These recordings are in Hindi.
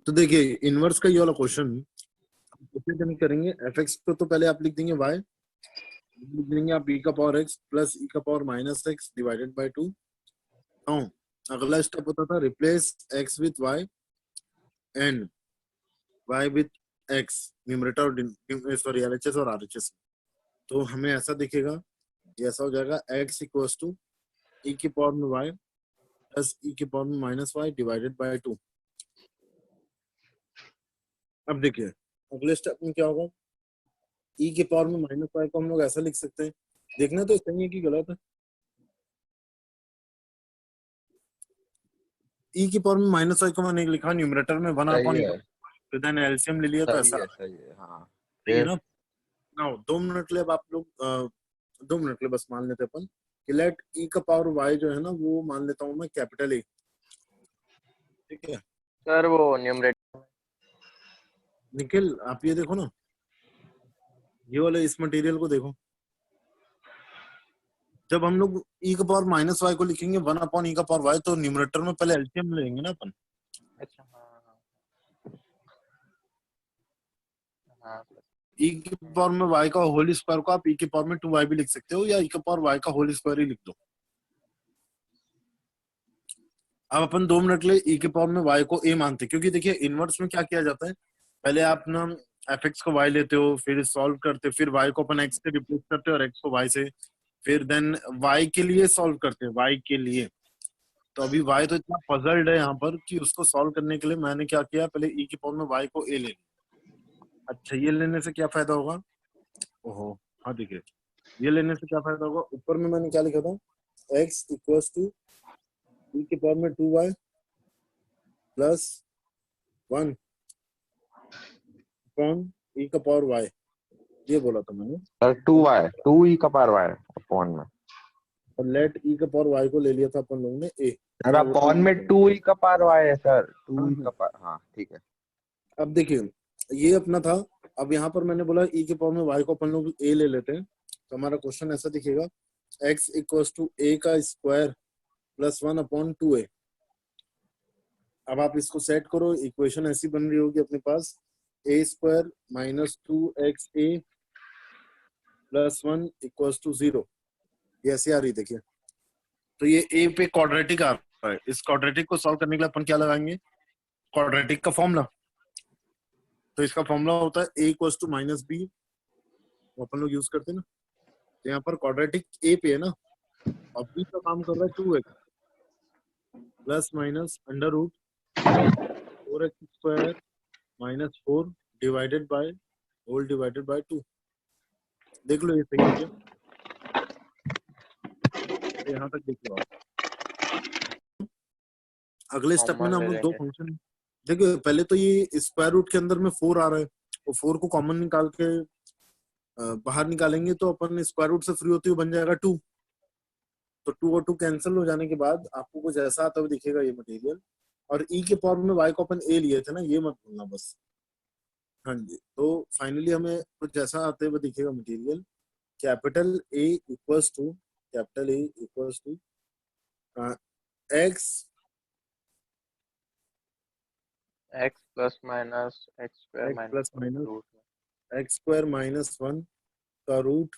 तो देखिए इनवर्स का ये वाला क्वेश्चन कैसे करेंगे। एफ एक्स को तो पहले आप लिख देंगे वाई, लिख देंगे आप ई का पावर एक्स प्लस ई का power minus x divided by 2। अगला स्टेप होता था replace x with y and y with x, numerator और सॉरी एलएचएस और आरएचएस। तो हमें ऐसा दिखेगा, ये ऐसा हो जाएगा एक्स इक्वल्स टू ई की पावर में वाई प्लस ई की पावर में माइनस वाई डिवाइडेड बाई 2। अब देखिए अगले स्टेप में क्या होगा, ई के पावर में माइनस वाई को हम लोग ऐसा लिख सकते हैं, देखना तो सही है कि गलत है। ई की पावर में माइनस वाई को मैंने लिखा न्यूमरेटर में 1 सही अपॉन है, फिर देन एलसीएम ले लिया तो ऐसा सही है। हाँ सही है ना। नाउ 2 मिनट के लिए अब आप लोग 2 मिनट के लिए बस मान लेते अपन कि लेट ई का पावर वाई जो है ना वो मान लेता हूँ मैं कैपिटल ए, ठीक है सर वो न्यूमरेटर निखिल आप ये देखो ना, ये वाले इस मटेरियल को देखो, जब हम लोग ई का पावर माइनस वाई को लिखेंगे 1 अपॉन ई का पावर वाई तो न्यूमरेटर में पहले एलसीएम लेंगे ना अपन। अच्छा हाँ ई की पावर में वाई का होल स्क्वायर को आप ई की पावर में 2y भी लिख सकते हो या ई की पावर वाई का होल स्क्वायर ही लिख दो। अब अपन 2 मिनट ले ई के पावर में y को a मानते हैं, क्योंकि देखिए इनवर्स में क्या किया जाता है, पहले आप ना fx को y लेते हो, फिर सॉल्व करते हो, फिर y को अपन x से रिप्लेस करते हो और x को y से, फिर देन y के लिए सॉल्व करते हैं y के लिए। तो अभी y तो इतना पजल्ड है यहाँ पर कि उसको सॉल्व करने के लिए मैंने क्या किया, पहले e की पावर में y को a ले लिया। अच्छा ये लेने से क्या फायदा होगा, ओहो हाँ देखिए ये लेने से क्या फायदा होगा, ऊपर में मैंने क्या लिखा था x इक्वल्स टू ई की पावर में 2y प्लस 1 अपॉन ई का पावर y, ये बोला था मैंने सर 2y 2e का पावर y अपॉन में, और लेट ई का पावर y को ले लिया था अपन लोगों ने a। सर अपॉन में 2e का पावर y है सर, 2e हाँ, का पावर, हाँ ठीक है। अब देखिए ये अपना था, अब यहाँ पर मैंने बोला ई के पावर में y को अपन लोग a ले लेते हैं, तो हमारा क्वेश्चन ऐसा दिखेगा x इक्वल्स टू a का स्क्वायर प्लस 1 अपॉन 2a। अब आप इसको सेट करो, इक्वेशन ऐसी बन रही होगी अपने पास a square minus 2xa plus 1 equals to 0, ये ऐसी आ रही देखिए। तो ये a पे क्वाड्रेटिक आ रहा है, इस क्वाड्रेटिक को सॉल्व करने के लिए अपन क्या लगाएंगे, क्वाड्रेटिक का फॉर्मूला। तो इसका फॉर्मूला होता है a equals to minus B, वो अपन लोग यूज करते हैं ना। तो यहाँ पर क्वाड्रेटिक a पे है ना, और b का काम कर रहा है 2x plus minus under root 4x square minus 4 divided by whole divided by 2। देख लो ये सही है क्या, तो यहाँ तक देख लो आप। अगले स्टेप में ना हम लोग दो फंक्शन, देखिए पहले तो ये स्क्वायर रूट के अंदर में 4 आ रहा है, और 4 को कॉमन निकाल के बाहर निकालेंगे तो अपन स्क्वायर रूट से फ्री होते हुए बन जाएगा 2। तो 2 और 2 कैंसिल हो जाने के बाद आपको कुछ ऐसा आता हुआ दिखेगा ये मटेरियल, और ई के पावर में y को अपन a लिए थे ना, ये मत भूलना बस। हाँ जी, तो फाइनली हमें कुछ ऐसा आते हुए दिखेगा material, capital A equals to x plus minus x square minus 1 का रूट,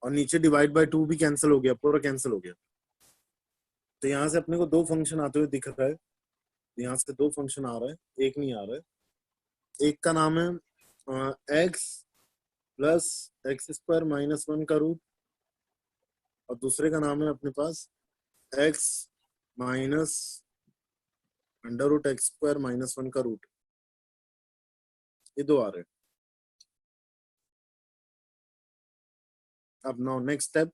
और नीचे डिवाइड बाय 2 भी कैंसिल हो गया, पूरा कैंसिल हो गया। तो यहाँ से अपने को दो फंक्शन आते हुए दिख रहा है, यहाँ से दो फंक्शन आ रहा है, एक नहीं आ रहा है। एक का नाम है x plus x square minus 1 का रूट, और दूसरे का नाम है अपने पास x minus under root x square minus 1 का रूट। ये दो आ रहे हैं। अब नाउ नेक्स्ट स्टेप,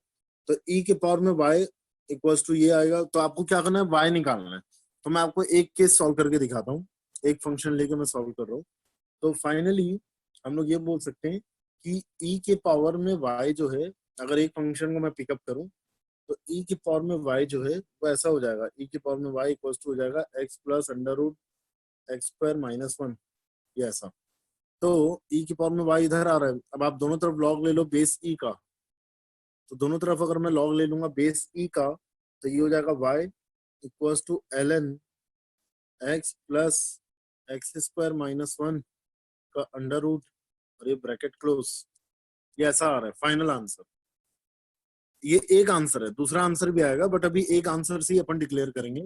तो e के पावर में y इक्वल्स टू ये आएगा, तो आपको क्या करना है, y निकालना है। तो मैं आपको एक केस सॉल्व करके दिखाता हूँ, एक फंक्शन लेके मैं सॉल्व कर रहा हूँ। तो फाइनली हम लोग ये बोल सकते हैं कि e के पावर में y जो है, अगर एक फंक्शन को मैं पिकअप करूं तो e के पावर में y जो है वो ऐसा हो जाएगा, e के पावर में y इक्वल्स टू हो जाएगा x plus under root x square minus 1, ये ऐसा। तो e की पावर में y इधर आ रहा है, अब आप दोनों तरफ लॉग ले लो बेस e का, तो दोनों तरफ अगर मैं लॉग ले लूंगा बेस e का, तो ये हो जाएगा y equals to ln x plus x square minus one का अंडर रूट और ये ब्रैकेट क्लोज, ये ऐसा आ रहा है फाइनल आंसर। ये एक आंसर है, दूसरा आंसर भी आएगा बट अभी एक आंसर से ही अपन डिक्लेयर करेंगे,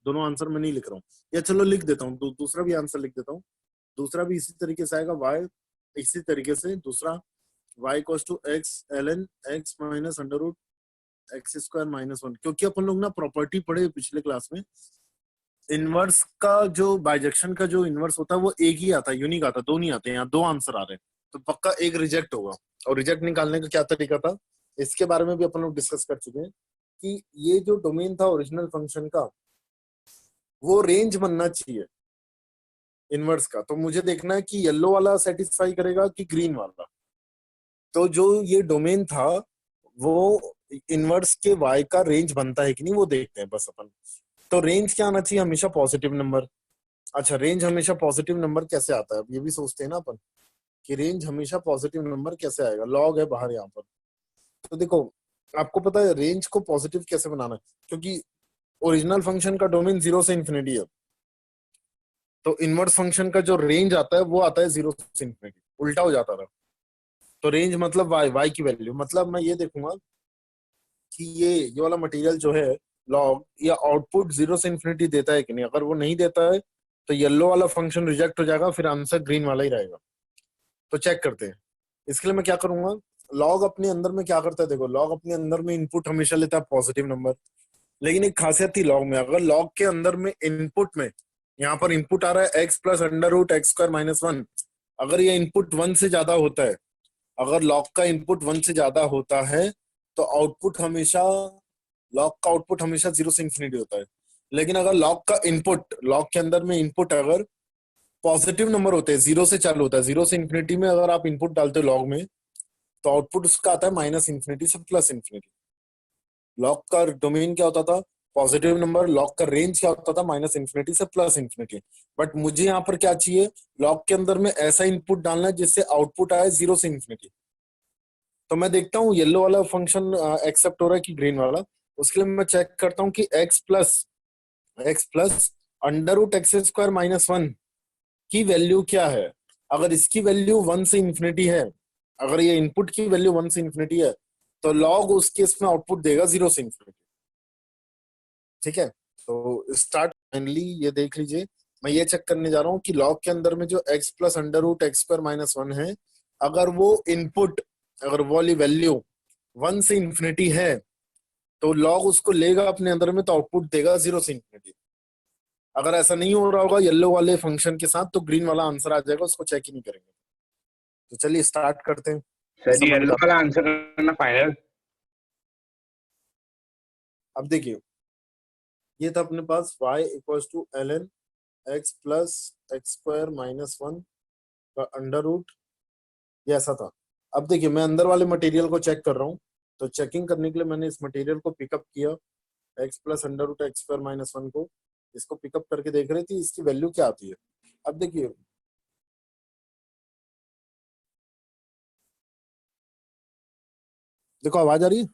दोनों आंसर मैं नहीं लिख रहा हूँ। या चलो लिख देता हूँ, दूसरा भी आंसर लिख देता हूँ। दूसरा भी इसी तरीके से आएगा, y इसी तरीके से दूसरा y equals to x ln x minus under root x square minus one. क्योंकि अपन लोग ना प्रॉपर्टी पढ़े पिछले क्लास में, इनवर्स का जो बाइजेक्शन का जो इनवर्स होता है वो एक ही आता है, यूनिक आता है, दो नहीं आते हैं। यहाँ दो आंसर आ रहे हैं तो पक्का एक रिजेक्ट होगा। और रिजेक्ट निकालने का क्या तरीका था, इसके बारे में भी अपन लोग डिस्कस कर चुके हैं कि ये जो डोमेन था ओरिजिनल फंक्शन का, वो रेंज बनना चाहिए इनवर्स का। तो मुझे देखना है कि येलो वाला सेटिस्फाई करेगा कि ग्रीन वाला। तो जो ये डोमेन था वो इनवर्स के y का रेंज बनता है कि नहीं वो देखते हैं बस अपन। तो रेंज क्या आना चाहिए, हमेशा पॉजिटिव नंबर। अच्छा, रेंज हमेशा पॉजिटिव नंबर कैसे आता है, अब ये भी सोचते हैं ना अपन कि रेंज हमेशा पॉजिटिव नंबर कैसे आएगा। लॉग है बाहर यहाँ पर, तो देखो आपको पता है रेंज को पॉजिटिव कैसे बनाना है, क्योंकि ओरिजिनल फंक्शन का डोमेन 0 से इंफिनिटी है। तो इनवर्स फंक्शन का जो रेंज आता है वो आता है 0 से इंफिनिटी, उल्टा हो जाता था। तो रेंज मतलब y की वैल्यू, मतलब मैं ये देखूंगा कि ये वाला मटेरियल जो है लॉग या आउटपुट 0 से इंफिनिटी देता है कि नहीं। अगर वो नहीं देता है तो येलो वाला फंक्शन रिजेक्ट हो जाएगा, फिर आंसर ग्रीन वाला ही रहेगा। तो चेक करते हैं। इसके लिए मैं क्या करूंगा, लॉग अपने अंदर में क्या करता है, देखो लॉग अपने अंदर में इनपुट हमेशा लेता है पॉजिटिव नंबर। लेकिन एक खासियत थी लॉग में, अगर लॉग के अंदर में इनपुट में, यहाँ पर इनपुट आ रहा है x plus under root x square minus one, अगर ये इनपुट 1 से ज्यादा होता है, अगर लॉग का इनपुट 1 से ज्यादा होता है तो आउटपुट हमेशा, लॉग का आउटपुट हमेशा 0 से इंफिनिटी होता है। लेकिन अगर लॉग का इनपुट, लॉग के अंदर में इनपुट अगर पॉजिटिव नंबर होते हैं, 0 से चालू होता है, 0 से इंफिनिटी में अगर आप इनपुट डालते हो लॉग में, तो आउटपुट उसका आता है माइनस इंफिनिटी से प्लस इंफिनिटी। लॉग का डोमेन क्या होता था, पॉजिटिव नंबर। लॉग का रेंज क्या होता था, माइनस इंफिनिटी से प्लस इंफिनिटी। बट मुझे यहाँ पर क्या चाहिए, लॉग के अंदर में ऐसा इनपुट डालना है जिससे आउटपुट आए 0 से इंफिनिटी। तो मैं देखता हूँ येलो वाला फंक्शन एक्सेप्ट हो रहा है कि ग्रीन वाला। उसके लिए मैं चेक करता हूँ कि x plus under root x square minus one की वैल्यू क्या है। अगर इसकी वैल्यू 1 से इंफिनिटी है, अगर ये इनपुट की वैल्यू 1 से इंफिनिटी है, तो लॉग उस केस में आउटपुट देगा 0 से इंफिनिटी। ठीक है, तो स्टार्ट फाइनली ये देख लीजिए, मैं ये चेक करने जा रहा हूँ कि लॉग के अंदर में जो x plus under root x square minus one है, अगर वो इनपुट, अगर वो वाली वैल्यू 1 से इंफिनिटी है तो लॉग उसको लेगा अपने अंदर में, तो आउटपुट देगा 0 से इंफिनिटी। अगर ऐसा नहीं हो रहा होगा येलो वाले फंक्शन के साथ, तो ग्रीन वाला आंसर आ जाएगा, उसको चेक ही नहीं करेंगे। तो चलिए स्टार्ट करते हैं। सर समझ येलो में वाला आंसर करना फाइनल। अब देखिए, ये था अपने पास y equals to ln x plus x square minus one का अंडर रूट, ये ऐसा था। अब देखिए मैं अंदर वाले मटेरियल को चेक कर रहा हूँ, तो चेकिंग करने के लिए मैंने इस मटेरियल को पिकअप किया, x plus under root x square minus one को, इसको पिकअप करके देख रहे थे इसकी वैल्यू क्या आती है। अब देखिए देखो आवाज आ रही है,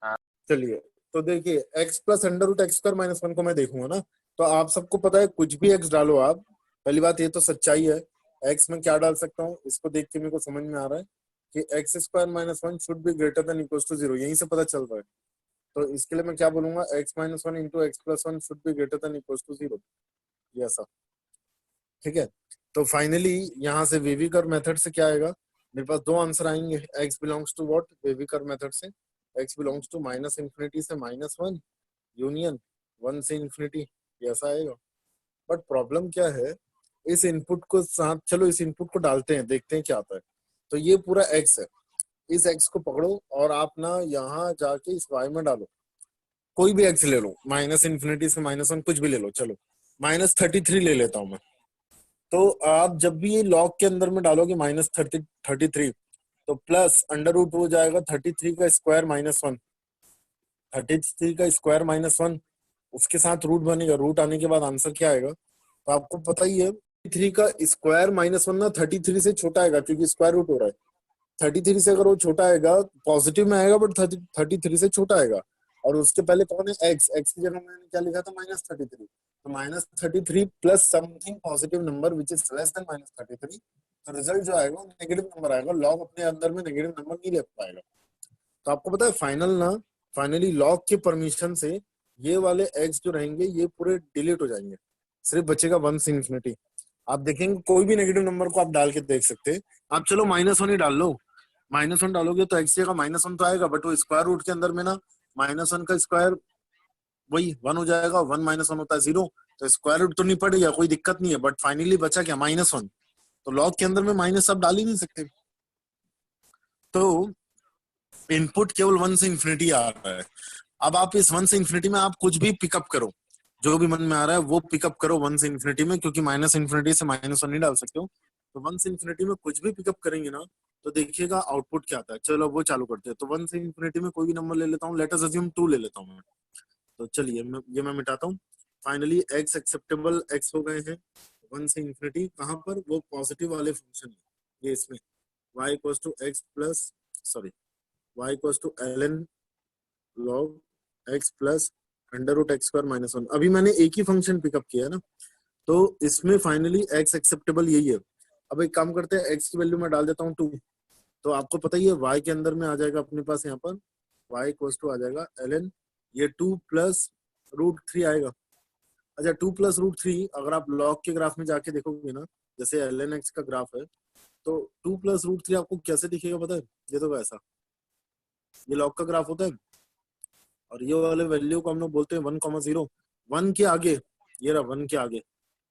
हाँ। चलिए तो देखिए x plus under root x square minus one को मैं देखूंगा ना, तो आप सबको पता है कुछ भी x डालो आप, पहली बात ये तो सच्चाई है, x में क्या डाल सकता हूँ, इसको देख के मेरे को समझ में आ रहा है कि x square minus one should be greater than equal to zero, यहीं से पता चल रहा है। तो इसके लिए मैं क्या बोलूंगा, x minus one into x plus one should be greater than equal to zero, ये ऐसा। ठीक है, तो फाइनली यहाँ से वेविकर मेथड से क्या आएगा, मेरे पास दो आंसर आएंगे, x belongs to what, wavy curve method से x belongs to minus infinity से माइनस वन यूनियन 1 से इंफिनिटी, ऐसा आएगा। बट प्रॉब्लम क्या है, इस इनपुट को साथ, चलो इस इनपुट को डालते हैं, देखते हैं क्या आता है। तो ये पूरा x है, इस x को पकड़ो और आप ना यहाँ जाके इस y में डालो, कोई भी x ले लो, माइनस इंफिनिटी से माइनस वन कुछ भी ले लो, चलो माइनस 33 ले लेता हूँ मैं। तो आप जब भी ये लॉग के अंदर में डालोगे माइनस 33, तो प्लस अंडर रूट हो जाएगा 33 का स्क्वायर माइनस वन, 33 का स्क्वायर माइनस वन, उसके साथ रूट बनेगा, रूट आने के बाद आंसर क्या आएगा, तो आपको पता ही है 3 का स्क्वायर माइनस वन ना 33 से छोटा आएगा, क्योंकि स्क्वायर रूट हो रहा है। 33 से अगर वो छोटा आएगा पॉजिटिव में आएगा, बट 33 से छोटा आएगा। और उसके पहले कौन है एक्स, एक्स की जगह मैंने क्या लिखा था -33, तो -33 plus something positive number which is less than -33, तो रिजल्ट जो आएगा नेगेटिव नंबर आएगा, लॉग अपने अंदर में नेगेटिव नंबर नहीं ले पाएगा। तो आपको पता है फाइनली लॉग के परमिशन से ये वाले एक्स जो रहेंगे ये पूरे डिलीट हो जाएंगे, सिर्फ बचेगा 1 से इंफिनिटी। आप देखेंगे कोई भी नेगेटिव नंबर को आप डाल के देख सकते हैं, आप चलो -1 ही डाल लो, -1 डालोगे तो एक्स का -1 तो आएगा, बट वो स्क्वायर रूट के अंदर में ना -1 का स्क्वायर वही 1 हो जाएगा, 1 -1 होता है 0, तो स्क्वायर रूट तो नहीं पड़ेगा, कोई दिक्कत नहीं है, बट फाइनली बचा क्या -1, तो लॉग के अंदर में माइनस आप डाल ही नहीं सकते। तो इनपुट केवल 1 से इंफिनिटी आ रहा है। अब आप इस 1 से इंफिनिटी में आप कुछ भी पिकअप करो, जो भी मन में आ रहा है वो पिकअप करो 1 से इंफिनिटी में, क्योंकि -इंफिनिटी से -1 नहीं डाल सकते हो, तो 1 से इंफिनिटी में कुछ भी पिकअप करेंगे ना तो देखिएगा आउटपुट क्या आता है। चलो वो चालू करते हैं। तो 1 से इंफिनिटी में कोई भी नंबर ले लेता हूँ, लेट अस अज्यूम 2 ले लेता हूँ मैं। तो चलिए मैं मिटाता हूँ। फाइनली एक्स एक्सेप्टेबल एक्स हो गए हैं 1 से इंफिनिटी, कहाँ पर, वो पॉजिटिव वाले फंक्शन में, ये इसमें y equals to x plus sorry y equals to ln log x plus under root x square -1। अभी मैंने एक ही फंक्शन पिकअप किया है ना, तो इसमें फाइनली x एक्सेप्टेबल यही है। अब एक काम करते हैं, x की वैल्यू मैं डाल देता हूँ 2, तो आपको पता ही है y के अंदर में आ जाएगा अपने पास यहाँ पर y इक्वल्स टू आ जाएगा ln ये 2 प्लस √3 आएगा। अच्छा 2 प्लस √3 अगर आप लॉग के ग्राफ में जाके देखोगे ना, जैसे ln x का ग्राफ है, तो 2 प्लस √3 आपको कैसे दिखेगा पता है, ये तो ऐसा, ये लॉग का ग्राफ होता है, और ये वाले वैल्यू को हम लोग बोलते हैं 1,0, 1 के आगे, ये रहा 1 के आगे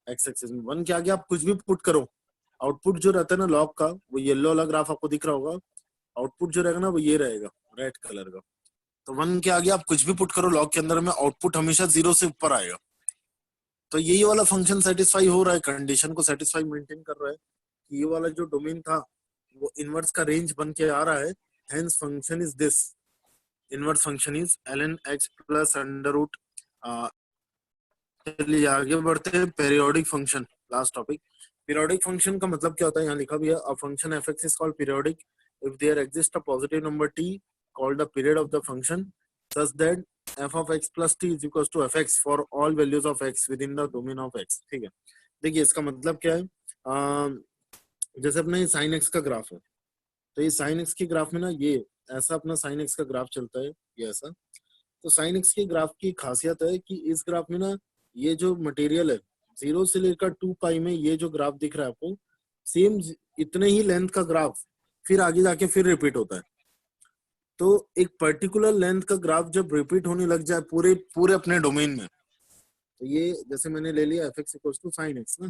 एक्स एक्सिस में, 1 के आगे आप कुछ भी पुट करो, आउटपुट जो रहता है ना लॉग का, वो येलो वाला ग्राफ आपको दिख रहा होगा, आउटपुट जो रहेगा ना वो ये रहेगा रेड कलर का। तो 1 के आगे आप कुछ भी पुट करो लॉग के अंदर में, आउटपुट हमेशा 0 से ऊपर आएगा। तो यही वाला फंक्शन सेटिस्फाई हो रहा है, कंडीशन को सेटिस्फाई मेंटेन कर रहा है कि ये वाला जो डोमेन था वो इनवर्स का रेंज बन के आ रहा है, hence function is this, inverse function is ln x plus under root. चलिए आगे बढ़ते हैं, periodic function, last topic. Periodic function का मतलब क्या होता है, यहाँ लिखा भी है, a function f(x) is called periodic if there exist a positive number t called the period of the function such that f of x plus t is equals to fx for all values of x within the domain of x। ठीक है, देखिए इसका मतलब क्या है, जैसे अपना ये sin x का ग्राफ है, तो ये sin x के ग्राफ में ना ये ऐसा अपना sin x का ग्राफ चलता है, ये ऐसा। तो sin x के ग्राफ की खासियत है कि इस ग्राफ में ना ये जो मटेरियल है 0 से लेकर 2 पाई में ये जो ग्राफ दिख रहा है आपको, सेम इतने ही लेंथ का ग्राफ फिर आगे जाके फिर रिपीट होता है। तो एक पर्टिकुलर लेंथ का ग्राफ जब रिपीट होने लग जाए पूरे पूरे अपने डोमेन में, तो ये जैसे मैंने ले लिया f(x) equals to sin x ना,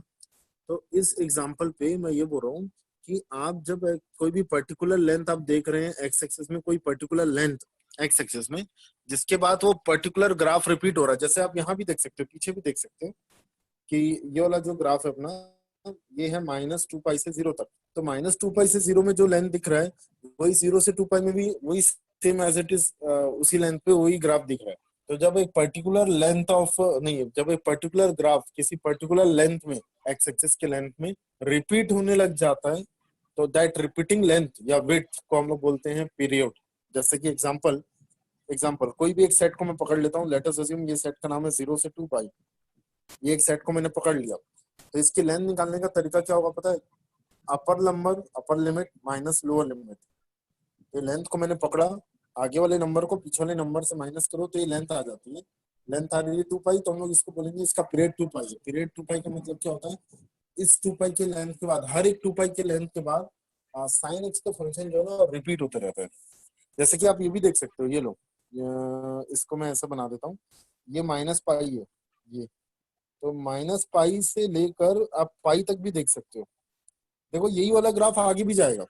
तो इस एग्जांपल पे मैं ये बोल रहा हूँ कि आप जब कोई भी पर्टिकुलर लेंथ आप देख रहे हैं x एक्सिस में, कोई पर्टिकुलर लेंथ x एक्सिस में, जिसके बाद वो पर्टिकुलर ग्राफ रिपीट हो रहा है, जैसे आप यहाँ भी देख सकते हो, पीछे भी देख सकते हो कि ये वाला जो ग्राफ है अपना, ये है -2 पाई से 0 तक। तो -2 पाई से 0 में जो लेंथ दिख रहा है वही 0 से 2 पाई में भी वही सेम एज इट इज, उसी लेंथ पे वही ग्राफ दिख रहा है। तो जब एक पर्टिकुलर लेंथ ऑफ नहीं, जब एक पर्टिकुलर ग्राफ किसी पर्टिकुलर लेंथ में एक्स एक्सिस के लेंथ में रिपीट होने लग जाता है, तो दैट रिपीटिंग लेंथ या विड्थ को हम लोग बोलते हैं पीरियड। जैसे कि एग्जांपल कोई भी एक सेट को मैं पकड़ लेता हूँ, लेट अस अज्यूम ये सेट का नाम है 0 से 2 पाई, ये एक सेट को मैंने पकड़ लिया, तो इसकी लेंथ निकालने का तरीका क्या होगा पता है, upper limit minus lower limit. ये लेंथ को मैंने पकड़ा, आगे वाले नंबर को पीछे वाले नंबर से माइनस करो तो ये लेंथ आ जाती है, लेंथ आ रही है 2 पाई, तो हम लोग इसको बोलेंगे इसका पीरियड 2 पाई है। पीरियड 2 पाई का मतलब क्या होता है, इस 2 पाई के लेंथ के बाद, हर एक 2 पाई के लेंथ के बाद साइन एक्स का फंक्शन जो है ना रिपीट होते रहता है। जैसे कि आप ये भी देख सकते हो, ये लो इसको मैं ऐसा बना देता हूँ, ये -पाई है ये, तो -पाई से लेकर आप पाई तक भी देख सकते हो, देखो यही वाला ग्राफ आगे भी जाएगा।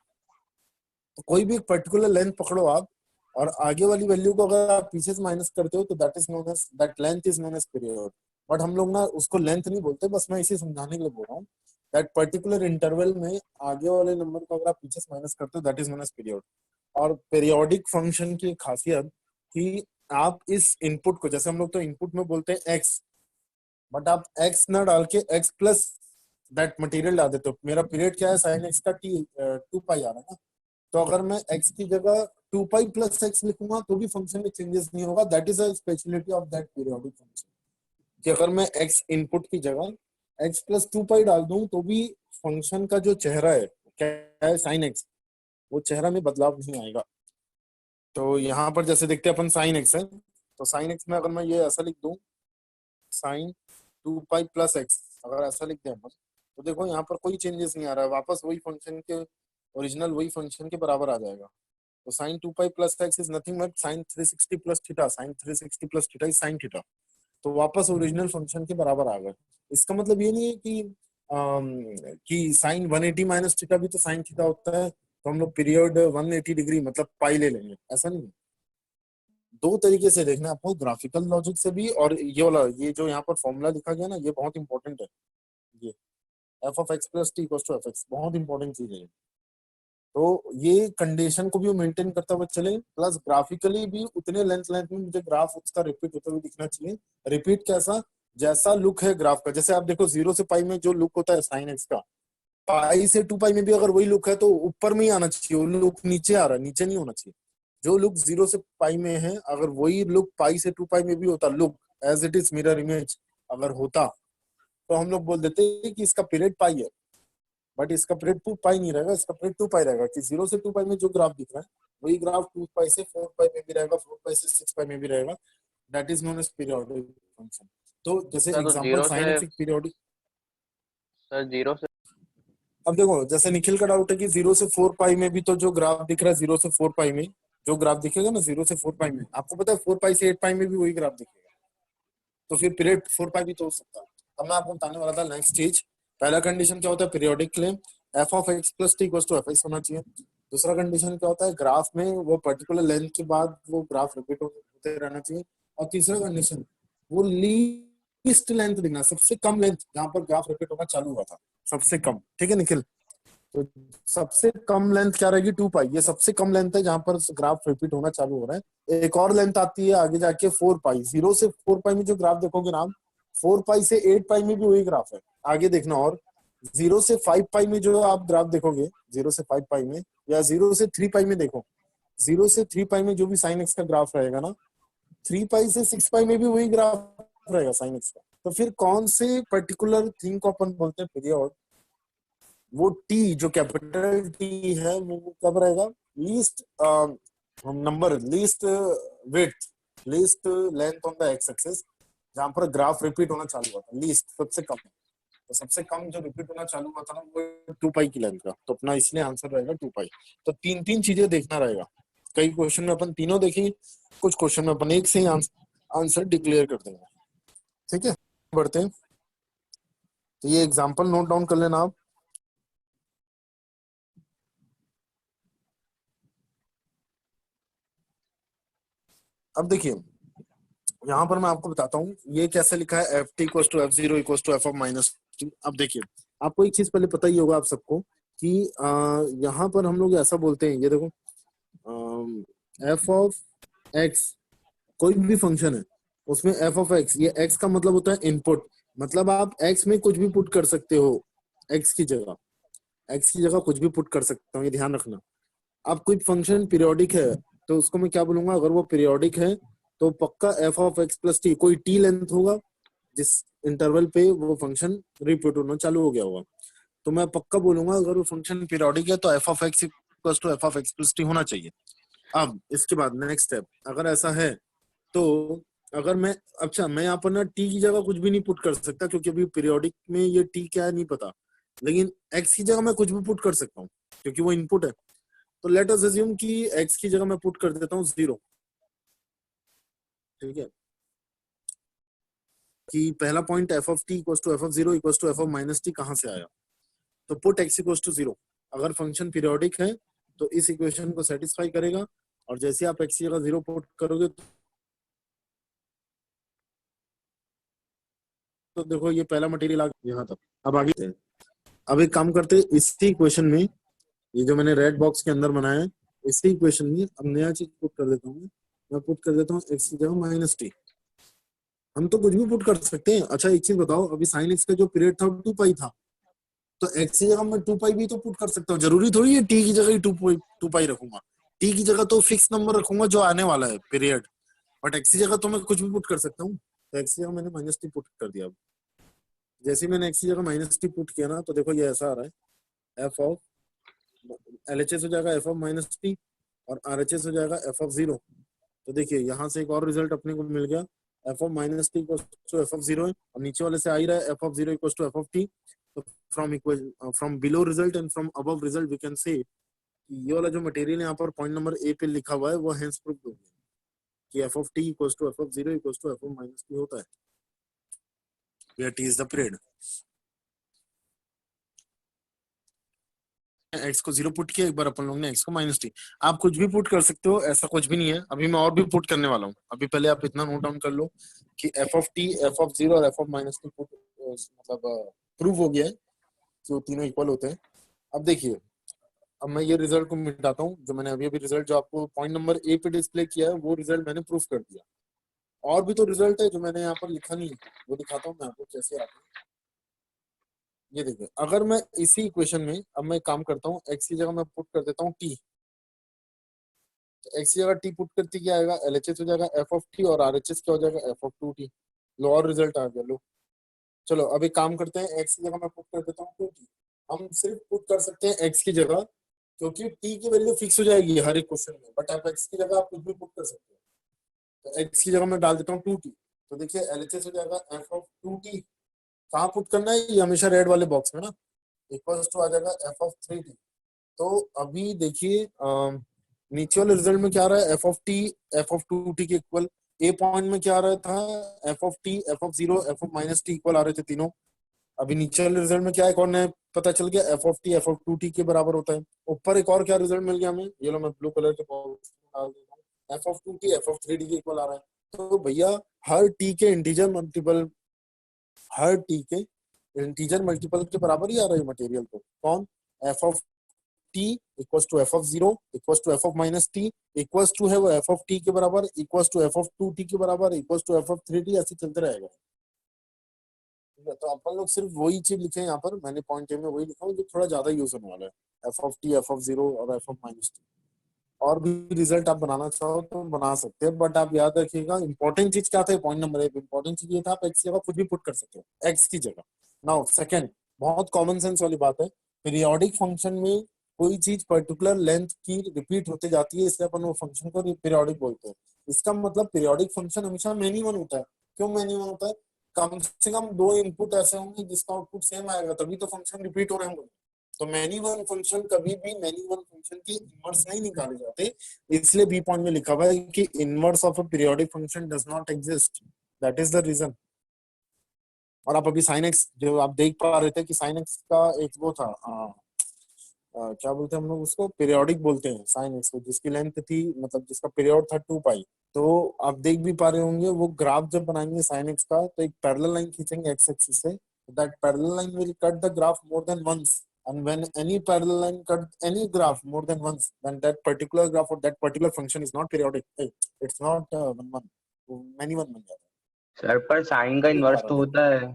तो कोई भी एक पर्टिकुलर लेंथ पकड़ो आप, और आगे वाली वैल्यू को अगर आप पीछे से माइनस करते हो तो that length is known as period. But हम लोग ना उसको लेंथ नहीं बोलते, बस मैं इसे समझाने के लिए बोल रहा हूँ, दैट पर्टिकुलर इंटरवल में आगे वाले नंबर को अगर आप पीछे से माइनस करते हो that is known as period. और पीरियोडिक फंक्शन की खासियत कि आप इस इनपुट को, जैसे हम लोग तो इनपुट में बोलते हैं x, बट आप x ना डाल के x प्लस दैट मटेरियल डाल देते हो। मेरा पीरियड क्या है, साइन x का t 2 पाई आ रहा है ना, तो अगर मैं x की जगह 2 पाई प्लस एक्स लिखूंगा तो भी फंक्शन में चेंजेस नहीं होगा। That is a speciality of that periodic function कि अगर मैं एक्स इनपुट की जगह एक्स प्लस 2 पाई डाल दूं तो भी फंक्शन का जो चेहरा है क्या है साइन एक्स, वो चेहरा में बदलाव नहीं आएगा। तो यहाँ पर जैसे देखते हैं अपन साइन एक्स है, तो साइन एक्स में अगर मैं ये ऐसा लिख दूं साइन 2 पाई प्लस एक्स, अगर ऐसा लिख दें अपन तो देखो यहाँ पर कोई चेंजेस नहीं आ रहा है, वापस वही फंक्शन के ओरिजिनल वही फंक्शन के बराबर आ जाएगा। तो sine 2 pi plus x is nothing but sine 360 plus theta, sine 360 plus theta is sine theta. तो वापस ओरिजिनल फंक्शन के बराबर आ गए। इसका मतलब ये नहीं है कि साइन 180 माइनस थीटा भी तो साइन थीटा होता है, तो हम लोग पीरियड 180 डिग्री मतलब पाई ले लेंगे, ऐसा नहीं है। दो तरीके से देखना है आपको, ग्राफिकल लॉजिक से भी, और ये वाला ये जो यहाँ पर फॉर्मूला लिखा गया ना ये बहुत इंपॉर्टेंट है। ये f of x plus t equals to f x बहुत इंपॉर्टेंट चीज है। तो ये कंडीशन को भी मेंटेन करता हुआ चले, प्लस ग्राफिकली भी उतने लेंथ में मुझे ग्राफ उसका रिपीट होता हुआ दिखना चाहिए। रिपीट कैसा, जैसा लुक है ग्राफ का, जैसे आप देखो 0 से पाई में जो लुक होता है साइन एक्स का, पाई से 2 पाई में भी अगर वही लुक है तो ऊपर में ही आना चाहिए, वो लुक नीचे आ रहा है, नीचे नहीं होना चाहिए। जो लुक 0 से पाई में है अगर वही लुक पाई से 2 पाई में भी होता, look as it is mirror image अगर होता, तो हम लोग बोल देते कि इसका पीरियड पाई है। बट इसका पीरियड 2 पाई नहीं रहेगा, इसका पीरियड 2 पाई रहेगा कि 0 से 2 पाई में जो ग्राफ दिख रहा है वही ग्राफ 2 पाई से 4 पाई में भी रहेगा, 4 पाई से 6 पाई में भी रहेगा। That is known as periodic function. तो जैसे सर तो एग्जांपल जीरो साइन से एक्स पीरियोडिक। सर जीरो से अब देखो जैसे निखिल का डाउट है कि 0 से 4 पाई में भी तो जो ग्राफ दिख रहा है 0 से 4 पाई में जो ग्राफ दिखेगा ना 0 से 4 पाई में, आपको पता है 4 पाई से 8 पाई में भी वही ग्राफ दिखेगा, तो फिर पीरियड 4 पाई भी तो हो सकता है। अब मैं आपको बताने वाला था नेक्स्ट चीज। पहला कंडीशन क्या होता है पीरियोडिक के लिए, f of x plus t equals to f x होना चाहिए। दूसरा कंडीशन क्या होता है ग्राफ में वो पर्टिकुलर लेंथ के बाद वो ग्राफ रिपीट होते रहना चाहिए। और तीसरा कंडीशन वो लीस्ट लेंथ दिखना, सबसे कम लेंथ जहां पर ग्राफ रिपीट होना चालू हुआ था, सबसे कम। ठीक है निखिल, तो सबसे कम लेंथ क्या रहेगी 2 पाई, ये सबसे कम लेंथ है जहां पर ग्राफ रिपीट होना चालू हो रहा है। एक और लेंथ आती है आगे जाके 4 पाई, 0 से 4 पाई में जो ग्राफ देखोगे ना 4 पाई से 8 पाई में भी वही ग्राफ है, आगे देखना। और 0 से 5 पाई में जो आप ग्राफ देखोगे 0 से 5 पाई में, या 0 से 3 पाई में देखो, 0 से 3 पाई में जो भी साइन एक्स का ग्राफ रहेगा ना 3 पाई से 6 पाई में भी वही ग्राफ रहेगा साइन एक्स का। तो फिर कौन से पर्टिकुलर थिंग को अपन बोलते हैं पीरियड, वो टी जो कैपिटल टी है वो कब रहेगा, least number, least width, least length on the x axis, जहां पर ग्राफ रिपीट होना चालू हुआ था, लीस्ट सबसे कम। तो सबसे कम जो रिपीट होना चालू हुआ था ना वो 2 पाई की लेंथ का, तो अपना इसलिए आंसर रहेगा 2 पाई। तो तीन तीन चीजें देखना रहेगा, कई क्वेश्चन में अपन तीनों देखेंगे, कुछ क्वेश्चन में अपन एक से ही आंसर डिक्लेयर कर देंगे। ठीक है बढ़ते हैं, तो ये एग्जांपल नोट डाउन कर लेना आप। अब देखिए यहाँ पर मैं आपको बताता हूँ ये कैसे लिखा है, f t equal to f zero equal to F of minus t. अब देखिए आपको एक चीज पहले पता ही होगा आप सबको कि यहाँ पर हम लोग ऐसा बोलते हैं, ये देखो एफ ऑफ एक्स कोई भी फंक्शन है उसमें एफ ऑफ एक्स, ये एक्स का मतलब होता है इनपुट, मतलब आप एक्स में कुछ भी पुट कर सकते हो, एक्स की जगह कुछ भी पुट कर सकते हो, ये ध्यान रखना। अब कोई फंक्शन पीरियोडिक है तो उसको मैं क्या बोलूंगा, अगर वो पीरियोडिक है तो पक्का F of x plus T कोई टी लेंथ होगा जिस इंटरवल पे वो फंक्शन रिपीट होना चालू हो गया होगा, तो मैं पक्का बोलूंगा अगर वो फंक्शन पीरियोडिक है तो f of x equal to F of x plus t होना चाहिए। अब इसके बाद नेक्स्ट स्टेप, अगर ऐसा है तो अगर मैं अच्छा मैं यहाँ पर ना टी की जगह कुछ भी नहीं पुट कर सकता क्योंकि अभी पीरियोडिक में ये टी क्या है नहीं पता, लेकिन एक्स की जगह मैं कुछ भी पुट कर सकता हूँ क्योंकि वो इनपुट है। तो लेट अस अज्यूम कि एक्स की जगह मैं पुट कर देता हूँ 0। ठीक है, कि पहला point f of t equal to F of 0 equal to F of minus t कहां से आया, तो पुट एक्स इक्वल टू 0। अगर फंक्शन पीरियोडिक है तो इस इक्वेशन को सेटिस्फाई करेगा, और जैसे आप एक्स की जगह 0 पुट करोगे तो देखो ये पहला मटेरियल आ गया यहाँ तक। अब आगे अब एक काम करते हैं, इसी इक्वेशन में ये जो मैंने रेड बॉक्स के अंदर बनाया है इसी इक्वेशन में अब नया चीज पुट कर देता हूँ, मैं पुट कर देता हूँ एक्स की जगह माइनस टी। हम तो कुछ भी पुट कर सकते हैं। अच्छा एक चीज बताओ, अभी साइन एक्स का जो पीरियड था 2 पाई था, तो एक्स की जगह मैं 2 पाई भी तो पुट कर सकता हूँ, जरूरी थोड़ी है टी की जगह ही 2 पाई रखूंगा। टी की जगह तो फिक्स नंबर रखूंगा जो आने वाला है पीरियड, बट एक्स की जगह तो मैं कुछ भी पुट कर सकता हूँ। तो एक्स की जगह मैंने माइनस टी पुट कर दिया। अब जैसे ही मैंने एक्स की जगह माइनस टी पुट किया ना, तो देखो ये ऐसा आ रहा है, एफ ऑफ एलएचएस हो जाएगा एफ ऑफ माइनस टी, और आरएचएस हो जाएगा एफ ऑफ जीरो। तो देखिए यहाँ से एक और रिजल्ट अपने को मिल गया, F of minus T equal to F of zero है, और नीचे वाले से आ ही रहा है F of zero equal to F of T. तो from below result and from above result we can say ये वाला जो मटेरियल यहाँ पर पॉइंट नंबर ए पे लिखा हुआ है वो हेंस प्रूफ हो गया कि F of t equal to F of zero equal to F of minus t होता है, where t is the period. X को जीरो पुट किया, एक बार अपन लोग ने एक्स को माइनस टी। आप कुछ भी पुट कर सकते हो, ऐसा कुछ भी नहीं है। अभी मैं और भी पुट करने वाला हूँ, अभी पहले आप इतना नोट डाउन कर लो कि F of T, F of zero और F of minus T put मतलब प्रूव हो गया है कि वो तीनों इक्वल होते हैं। अब देखिए, अब मैं ये रिजल्ट को मिटाता हूँ, जो मैंने अभी अभी रिजल्ट जो आपको पॉइंट नंबर ए पे डिस्प्ले किया है वो रिजल्ट मैंने प्रूफ कर दिया। और भी तो रिजल्ट है जो मैंने यहाँ पर लिखा नहीं है, वो दिखाता हूँ मैं आपको कैसे आता है। ये देखिए, अगर मैं इसी इक्वेशन में अब मैं काम करता हूँ, एक्स की जगह मैं पुट कर देता हूँ टी, तो एक्स की जगह टी पुट करती क्या आएगा, एलएचएस हो जाएगा एफ ऑफ टी, और आरएचएस क्या हो जाएगा एफ ऑफ टू टी। लो और रिजल्ट आ गया। लो चलो अब एक काम करते हैं, एक्स की जगह मैं पुट कर देता हूँ टू टी। हम सिर्फ पुट कर सकते हैं एक्स की जगह, क्योंकि टी की वैल्यू फिक्स हो जाएगी हर एक क्वेश्चन में, बट आप एक्स की जगह आप कुछ भी पुट कर सकते हो। तो एक्स की जगह मैं डाल देता हूँ टू टी, तो देखिए एलएचएस हो जाएगा एफ ऑफ टू टी। कहाँ पुट करना है, ये हमेशा रेड वाले बॉक्स में ना, इक्वल्स टू आ जाएगा एफ ऑफ थ्री टी। तो अभी देखिए नीचे वाले रिजल्ट में क्या आ रहा है, F of T F of two T के इक्वल। ए पॉइंट में क्या आ रहा था, F of T F of zero F of minus T equal आ रहे थे तीनों। अभी नीचे वाले रिजल्ट में क्या है, कौन है पता चल गया, F of T F of two T के बराबर होता है। ऊपर एक और क्या रिजल्ट मिल गया हमें, ये लो मैं ब्लू कलर के बॉक्स में डाल देता हूँ, f of two t F of three t के इक्वल आ रहा है। तो भैया हर टी के इंटीजर मल्टीपल, हर टी के इंटीजर मल्टीपल के बराबर ही आ रहा है मटेरियल। को कौन, f of t equals to F of zero equals to F of minus t equals to है वो एफ ऑफ टी के बराबर equals to F of two T के बराबर equals to F of three t, ऐसे चलते रहेगा। ठीक है, तो अपन लोग सिर्फ वही चीज लिखे हैं यहाँ पर, मैंने पॉइंट ए में वही लिखा हूँ जो थोड़ा ज्यादा यूज होने वाला है, F of T F of zero और एफ ऑफ माइनस टी। और भी रिजल्ट आप बनाना चाहो तो बना सकते हैं, बट आप याद रखिएगा इंपॉर्टेंट चीज क्या था, पॉइंट नंबर एक इंपॉर्टेंट चीज ये था, आप एक्स की जगह कुछ भी पुट कर सकते हो एक्स की जगह। नाउ सेकंड, बहुत कॉमन सेंस वाली बात है, पीरियोडिक फंक्शन में कोई चीज पर्टिकुलर लेंथ की रिपीट होते जाती है, इसलिए अपन वो फंक्शन को पीरियोडिक बोलते हैं। इसका मतलब पीरियोडिक फंक्शन हमेशा मेनी वन होता है। क्यों मेनी वन होता है, कम से कम दो इनपुट ऐसे होंगे जिसका आउटपुट सेम आएगा, तभी तो फंक्शन रिपीट हो रहे होंगे। तो मैनी वन फंक्शन कभी भी मैनी वन फंक्शन की इनवर्स नहीं निकाले जाते, इसलिए बी पॉइंट में लिखा हुआ है कि inverse of a periodic function does not exist, that is the reason. और आप अभी साइन एक्स जो आप देख पा रहे थे कि साइन एक्स का एक वो था, क्या बोलते हैं हम लोग उसको, पीरियोडिक बोलते हैं साइन एक्स को, जिसकी लेंथ थी मतलब जिसका पीरियड था 2 पाई। तो आप देख भी पा रहे होंगे वो ग्राफ जब बनाएंगे साइन एक्स का, तो एक पैरेलल लाइन खींचेंगे एक्स एक्सिस से, that parallel line will cut the graph more than once, and when any parallel line cut any graph more than once, then that particular graph or that particular function is not periodic. Hey, it's not one many one बन जाता है। सर पर साइन का ये दिखा इन्वर्स रहा तो था। होता है।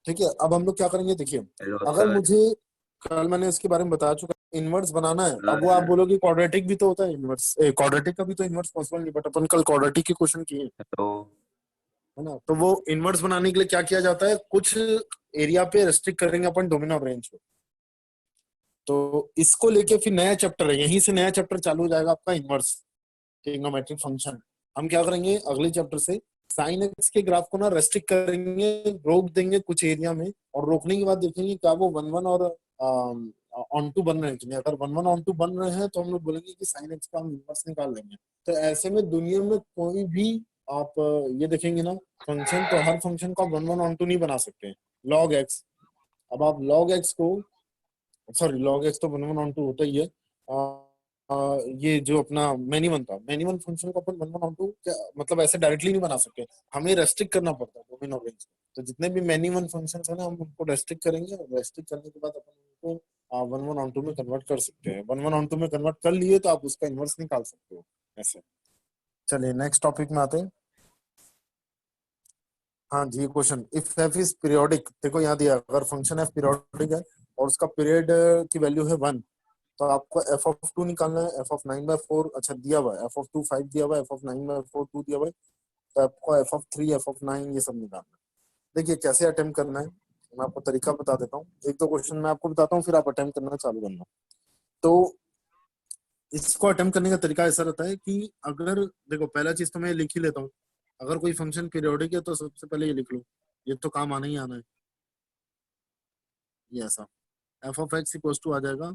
ठीक है, अब हम लोग क्या करेंगे, देखिए हेलो अगर सर। मुझे, कल मैंने इसके बारे में बता चुका, इनवर्स बनाना है। अब वो आप सर बोलोगे क्वाड्रेटिक भी तो होता है इनवर्स, क्वाड्रेटिक का भी तो इनवर्स पॉसिबल नहीं, बट अपन कल क्वाड्रेटिक के क्वेश्चन किए, हेलो। है ना। तो वो इनवर्स बनाने के लिए क्या किया जाता है, कुछ एरिया पे रेस्ट्रिक्ट करेंगे अपन डोमेन ऑफ रेंज को। तो इसको लेके फिर नया चैप्टर है, यहीं से नया चैप्टर चालू हो जाएगा आपका इनवर्स ट्रिग्नोमेट्रिक फंक्शन। हम क्या करेंगे अगले चैप्टर से, साइन एक्स के ग्राफ को ना रेस्ट्रिक्ट करेंगे, रोक देंगे कुछ एरिया में, और रोकने के बाद देखेंगे क्या वो वन वन और ऑन टू बन रहे हैं कि नहीं। अगर वन वन ऑन टू बन रहे हैं तो हम लोग बोलेंगे कि साइन एक्स का हम इनवर्स निकाल लेंगे। तो ऐसे में दुनिया में कोई भी आप ये देखेंगे ना फंक्शन, तो हर फंक्शन को वन वन ऑन टू नहीं बना सकते। लॉग एक्स, अब आप लॉग एक्स को, सॉरी लॉग एक्स तो वन वन ऑन टू होता ही है। ये जो अपना मैनी वन था, मैनी वन फंक्शन को अपन वन वन ऑन टू क्या मतलब ऐसे डायरेक्टली नहीं बना सकते, हमें रेस्ट्रिक्ट करना पड़ता है डोमेन ऑफ रेंज। तो जितने भी मैनी वन फंक्शन है ना, हम उनको रेस्ट्रिक्ट करेंगे, और रेस्ट्रिक्ट करने के बाद अपन उनको वन वन ऑन टू में कन्वर्ट कर सकते हैं। वन वन ऑन टू में कन्वर्ट कर लिए तो आप उसका इनवर्स निकाल सकते हो ऐसे। चलिए नेक्स्ट टॉपिक में आते हैं। हाँ जी, question, if F is periodic, देखो यहाँ दिया अगर फंक्शन एफ पीरियोडिक है और उसका पीरियड की वैल्यू है 1, तो आपको एफ ऑफ 2 निकालना है, एफ ऑफ 9/4 अच्छा दिया हुआ है, एफ ऑफ 2 5 दिया हुआ है, एफ ऑफ 9/4 2 दिया हुआ है, तो आपको एफ ऑफ 3 एफ ऑफ 9 ये सब निकालना है। देखिए कैसे अटेम्प्ट करना है, मैं आपको तरीका बता देता हूँ, एक दो क्वेश्चन मैं आपको बताता हूँ, फिर आप अटेम्प्ट करना चालू करना। तो इसको अटेम्प्ट करने का तरीका ऐसा रहता है कि अगर देखो पहला चीज तो मैं लिख ही लेता हूँ, अगर कोई फंक्शन पीरियोडिक है तो सबसे पहले ये लिख लो, ये तो काम आना ही आना है, ये ऐसा F of x equal to आ जाएगा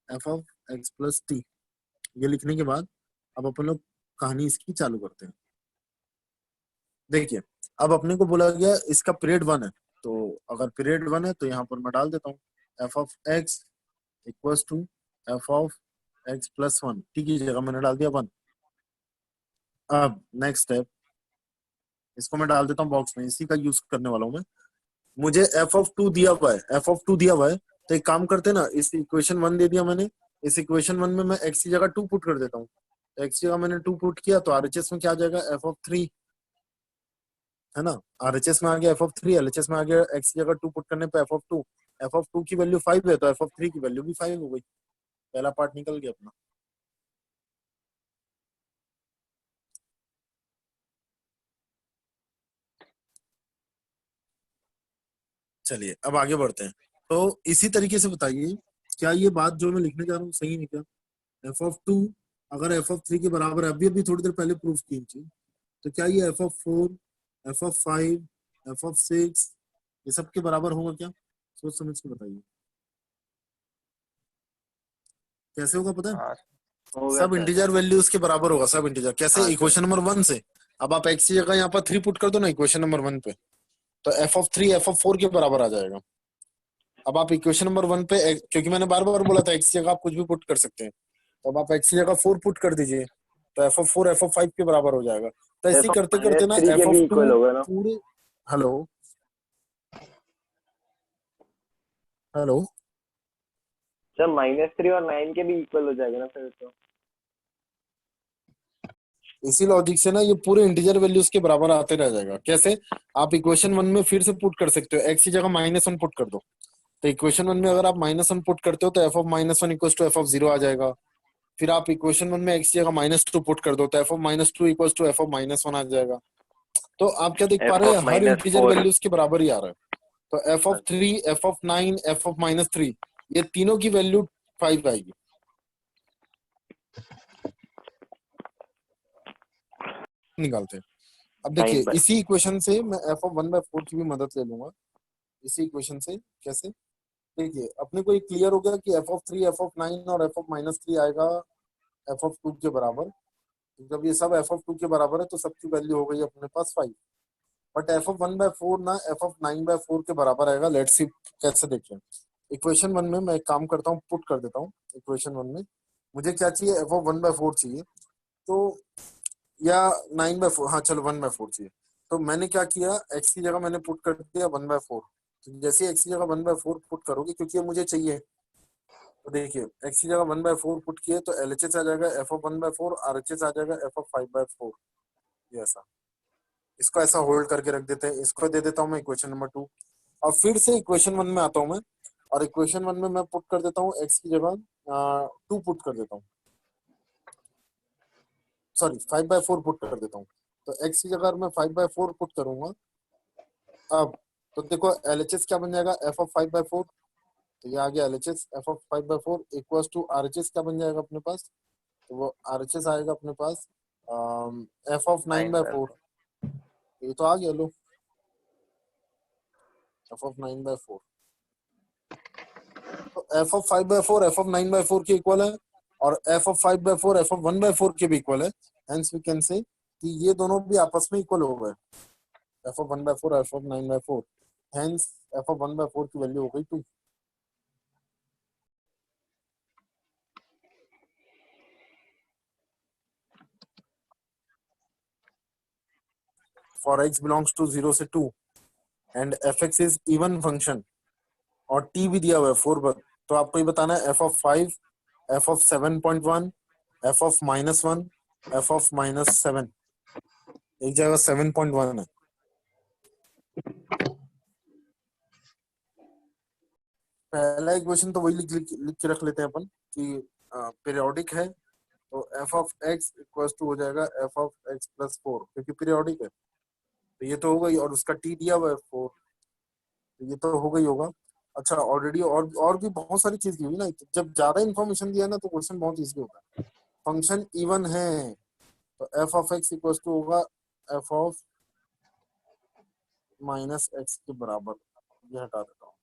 F of x plus T. ये लिखने के बाद अब अपन लोग कहानी इसकी चालू करते हैं। देखिए अब अपने को बोला गया इसका पीरियड 1 है, तो अगर पीरियड 1 है तो यहाँ पर मैं डाल देता हूँ f of x equal to F of x plus 1, t की जगह मैंने डाल दिया 1। अब नेक्स्ट स्टेप, इसको मैं डाल देता हूँ बॉक्स में, इसी का यूज करने वाला हूँ मैं। मुझे एफ ऑफ 2 दिया हुआ है, एफ ऑफ 2 दिया हुआ है, तो एक काम करते हैं ना, इस इक्वेशन 1 दे दिया मैंने, इस इक्वेशन 1 में मैं एक्स की जगह 2 पुट कर देता हूँ, तो एक्स की जगह मैंने 2 पुट किया तो आरएचएस में क्या आ जाएगा एफ ऑफ 3, है ना, आरएचएस में आ गया एफ ऑफ 3, एलएचएस में आ गया एक्स की जगह 2 पुट करने पे एफ ऑफ 2, एफ ऑफ 2 की वैल्यू 5 है तो एफ ऑफ 3 की वैल्यू भी 5 हो गई, पहला पार्ट निकल गया अपना। चलिए अब आगे बढ़ते हैं। तो इसी तरीके से बताइए क्या ये बात जो मैं लिखने जा रहा हूँ सही है क्या, एफ ऑफ 2 अगर एफ ऑफ 3 के बराबर है, अभी अभी थोड़ी देर पहले प्रूफ की थी, तो क्या ये f of 4 F of 5 F of 6 ये सब के बराबर होगा क्या, सोच समझ के बताइए कैसे होगा पता है, हाँ हो गया सब सर। इंटीजर वैल्यूज के बराबर होगा, सब इंटीजर कैसे, हाँ सर। इक्वेशन नंबर 1 से। अब आप एक्स की जगह यहाँ पर 3 पुट कर दो ना इक्वेशन नंबर 1 पे, तो एफ ऑफ 3 एफ ऑफ 4 के बराबर आ जाएगा। अब आप इक्वेशन नंबर 1 पे क्योंकि मैंने बार बार बोला था एक्स की जगह आप कुछ भी पुट कर सकते हैं, तो अब आप एक्स की जगह 4 पुट कर दीजिए, तो एफ ऑफ 4 एफ ऑफ 5 के बराबर हो जाएगा। तो ऐसे करते करते ना -3 के एफ ऑफ भी 2 इक्वल होगा ना पूरे, हेलो हेलो, सर, -3 और 9 के भी इक्वल हो जाएगा ना फिर तो। इसी लॉजिक से ना ये पूरे इंटीजर वैल्यूज के बराबर आते रह जाएगा। कैसे, आप इक्वेशन 1 में फिर से पुट कर सकते हो, एक्स की जगह -1 पुट कर दो, तो इक्वेशन 1 में अगर आप -1 पुट करते हो तो f of -1 equal to F of 0 आ जाएगा। फिर आप इक्वेशन 1 में एक्स की जगह -2 पुट कर दो तो f of -2 equal to F of -1 आ जाएगा। तो आप क्या देख पा एफ रहे ऑफ हैं, हर इंटीजर -4। वैल्यूज के बराबर ही आ रहा है। तो f of 3 F of 9 F of -3 ये तीनों की वैल्यू 5 आएगी। निकालते हैं। अब देखिए 9/4। इसी इक्वेशन से मैं एफ ऑफ 1/4 की भी मदद ले लूंगा, इसी इक्वेशन से कैसे, देखिए अपने को ये क्लियर हो गया कि एफ ऑफ 3 एफ ऑफ 9 और एफ ऑफ -3 आएगा एफ ऑफ 2 के बराबर। तो जब ये सब एफ ऑफ 2 के बराबर है तो सबकी वैल्यू हो गई अपने पास 5। बट एफ ऑफ 1/4 ना एफ ऑफ 9/4 के बराबर आएगा, लेट्स सी कैसे देखें। इक्वेशन 1 में मैं एक काम करता हूँ, पुट कर देता हूँ इक्वेशन 1 में, मुझे क्या चाहिए एफ ऑफ 1/4 चाहिए, तो या 9/4, हाँ चलो 1/4 चाहिए। तो मैंने क्या किया, एक्स की जगह मैंने पुट कर दिया 1/4, तो जैसे एक्स की जगह 1/4 पुट करोगे क्योंकि ये मुझे चाहिए, तो देखिए एक्स की जगह 1/4 पुट किए तो एलएचएस आ जाएगा एफ ऑफ 1/4, आरएचएस आ जाएगा एफ ऑफ 5/4, ये ऐसा। इसको ऐसा होल्ड करके रख देते हैं, इसको दे देता हूँ मैं इक्वेशन नंबर 2। अब फिर से इक्वेशन 1 में आता हूँ मैं, और इक्वेशन 1 में मैं पुट कर देता हूँ एक्स की जगह 2 पुट कर देता हूँ, सॉरी 5/4 पुट कर देता हूँ। तो एक्स की जगह मैं 5/4 पुट करूंगा, अब तो देखो एलएचएस क्या बन जाएगा एफ ऑफ 5/4, तो ये आ गया LHS f of 5/4 equals to RHS क्या बन जाएगा अपने पास, तो वो आरएचएस आएगा अपने पास एफ ऑफ 9/4, ये तो आ गया लो एफ ऑफ 9/4। तो एफ ऑफ 5/4 एफ ऑफ 9/4 के इक्वल है, और एफ ऑफ 5/4 एफ ऑफ 1/4 के भी इक्वल है, हेंस वी कैन से कि ये दोनों भी आपस में इक्वल हो गए, F of 1/4 F of 9/4, hence F of 1/4 की वैल्यू हो गई 2। फॉर x बिलोंग्स टू 0 से 2 and fx is even function और t भी दिया हुआ है 4 पर, तो आपको ये बताना है F of 5 F of 7.1 F of -1 F of -7, एक जगह 7.1 है। पहला इक्वेशन तो वही लिख के रख लेते हैं अपन कि पीरियोडिक है, तो f of x equal to हो जाएगा एफ ऑफ एक्स प्लस 4, क्योंकि पीरियोडिक है तो ये तो हो गई, और उसका टी दिया हुआ है 4, तो ये तो हो गई होगा। अच्छा ऑलरेडी और भी बहुत सारी चीज दी हुई ना, जब ज्यादा इन्फॉर्मेशन दिया ना तो क्वेश्चन बहुत इजी होता है। फंक्शन इवन है तो f of x equal to होगा एफ ऑफ माइनस एक्स के बराबर। ये हटा देता हूँ,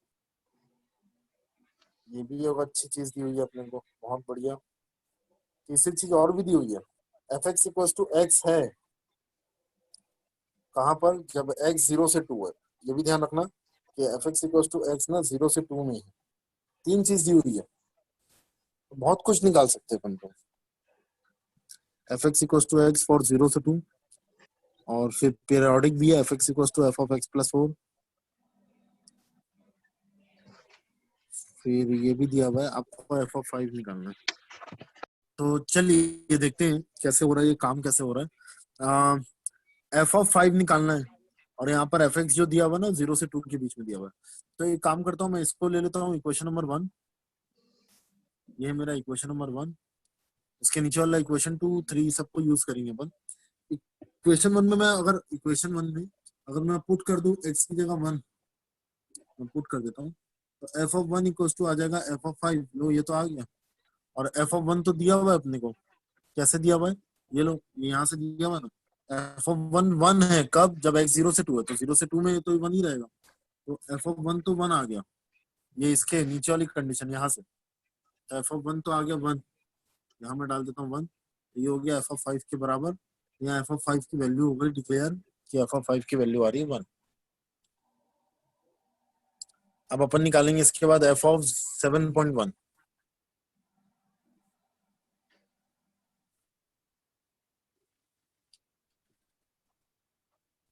ये भी एक अच्छी चीज दी हुई है अपने को, बहुत बढ़िया। तीसरी चीज और भी दी हुई है, f x equal to x है कहाँ पर, जब एक्स 0 से 2 है। ये भी ध्यान रखना कि f x equal to x ना 0 से 2 में है। तीन चीज दी हुई है तो बहुत कुछ निकाल सकते हैं अपन को। F x equal to x for 0 से 2, और फिर पीरियोडिक भी है f x equal to F of x plus 4। फिर ये भी दिया हुआ है आपको एफ ऑफ 5 निकालना है। तो चलिए ये देखते हैं कैसे हो रहा है, ये काम कैसे हो रहा है। एफ ऑफ 5 निकालना है, और यहाँ पर एफ एक्स जो दिया हुआ ना 0 से 2 के बीच में दिया हुआ है। तो एक काम करता हूँ, मैं इसको ले लेता हूँ इक्वेशन नंबर 1। ये है मेरा इक्वेशन नंबर 1। उसके नीचे वाला इक्वेशन 2, 3 सबको यूज करेंगे अपन। इक्वेशन 1 में मैं अगर इक्वेशन 1 में अगर मैं पुट कर दूं एक्स की जगह 1, मैं पुट कर देता हूँ, तो एफ ऑफ 1 इक्वल टू आ जाएगा एफ ऑफ 5। लो ये तो आ गया, और एफ ऑफ 1 तो दिया हुआ है अपने को। कैसे दिया हुआ है, ये लो ये यहाँ से दिया हुआ है ना। एफ ऑफ 1 1 है कब, जब एक्स 0 से 2 है, तो 0 से 2 में तो 1 ही रहेगा। तो एफ ऑफ 1 तो 1 आ गया, ये इसके नीचे वाली कंडीशन यहाँ से एफ ऑफ 1 तो आ गया 1, यहाँ मैं डाल देता हूँ 1। ये हो गया एफ ऑफ 5 के बराबर। यहाँ एफ ऑफ 5 की वैल्यू हो गई डिक्लेयर कि एफ ऑफ 5 की वैल्यू आ रही है 1। अब अपन निकालेंगे इसके बाद एफ ऑफ 7.1।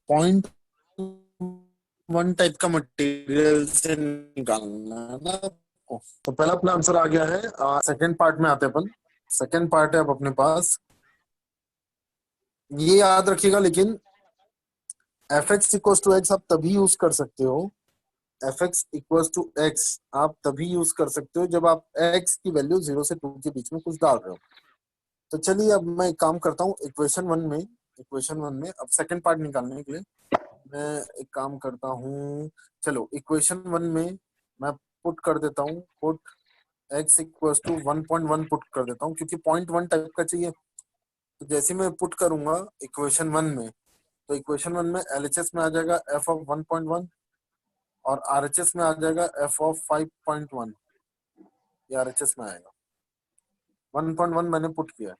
पॉइंट 1 टाइप का मटेरियल से निकालना है ना आपको। तो पहला अपना आंसर आ गया है। सेकंड पार्ट में आते हैं अपन। सेकंड पार्ट है अब अपने पास, ये याद रखिएगा लेकिन f x equal to x आप तभी यूज कर सकते हो, f x equal to x आप तभी यूज कर सकते हो जब आप एक्स की वैल्यू 0 से 2 के बीच में कुछ डाल रहे हो। तो चलिए अब मैं एक काम करता हूँ, इक्वेशन वन में अब सेकंड पार्ट निकालने के लिए मैं एक काम करता हूँ। चलो इक्वेशन 1 में मैं पुट कर देता हूँ, put x equal to 1.1 put कर देता हूँ, क्योंकि 0.1 टाइप का चाहिए। तो जैसे मैं पुट करूंगा इक्वेशन 1 में, तो इक्वेशन 1 में एलएचएस में आ जाएगा एफ ऑफ 1.1, और आरएचएस में आ जाएगा एफ ऑफ 5.1। ये आरएचएस में आएगा, 1.1 मैंने पुट किया।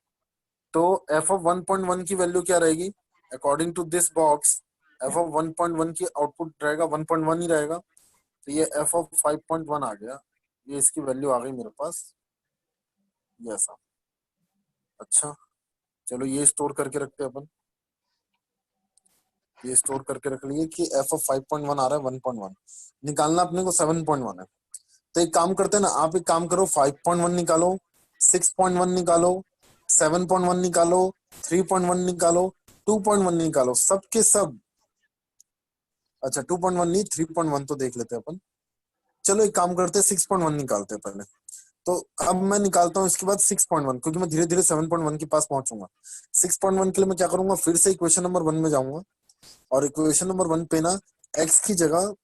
तो एफ ऑफ 1.1 की वैल्यू क्या रहेगी according to this box, f of 1.1 की आउटपुट रहेगा 1.1 ही रहेगा। तो ये एफ ऑफ 5.1 आ गया, ये इसकी वैल्यू आ गई मेरे पास, ये ऐसा। अच्छा चलो ये स्टोर करके रखते हैं अपन, ये स्टोर करके रख लिए कि एफ ऑफ 5.1 आ रहा है 1.1, निकालना अपने को 7.1 है। तो एक काम करते हैं ना, आप एक काम करो 5.1 निकालो, 6.1 निकालो, 7.1 निकालो, 3.1 निकालो, 2.1 निकालो, सबके सब। अच्छा 2.1 नहीं 3.1 तो देख लेते हैं अपन। चलो एक काम करते हैं 6.1 निकालते हैं पहले। तो अब मैं निकालता हूँ इसके बाद 6.1, क्योंकि मैं धीरे धीरे 7.1 के पास पहुंचूंगा। 6.1 के लिए मैं क्या करूंगा, फिर से इक्वेशन नंबर 1 में जाऊंगा, और इक्वेशन नंबर 1 पे ना x की जगह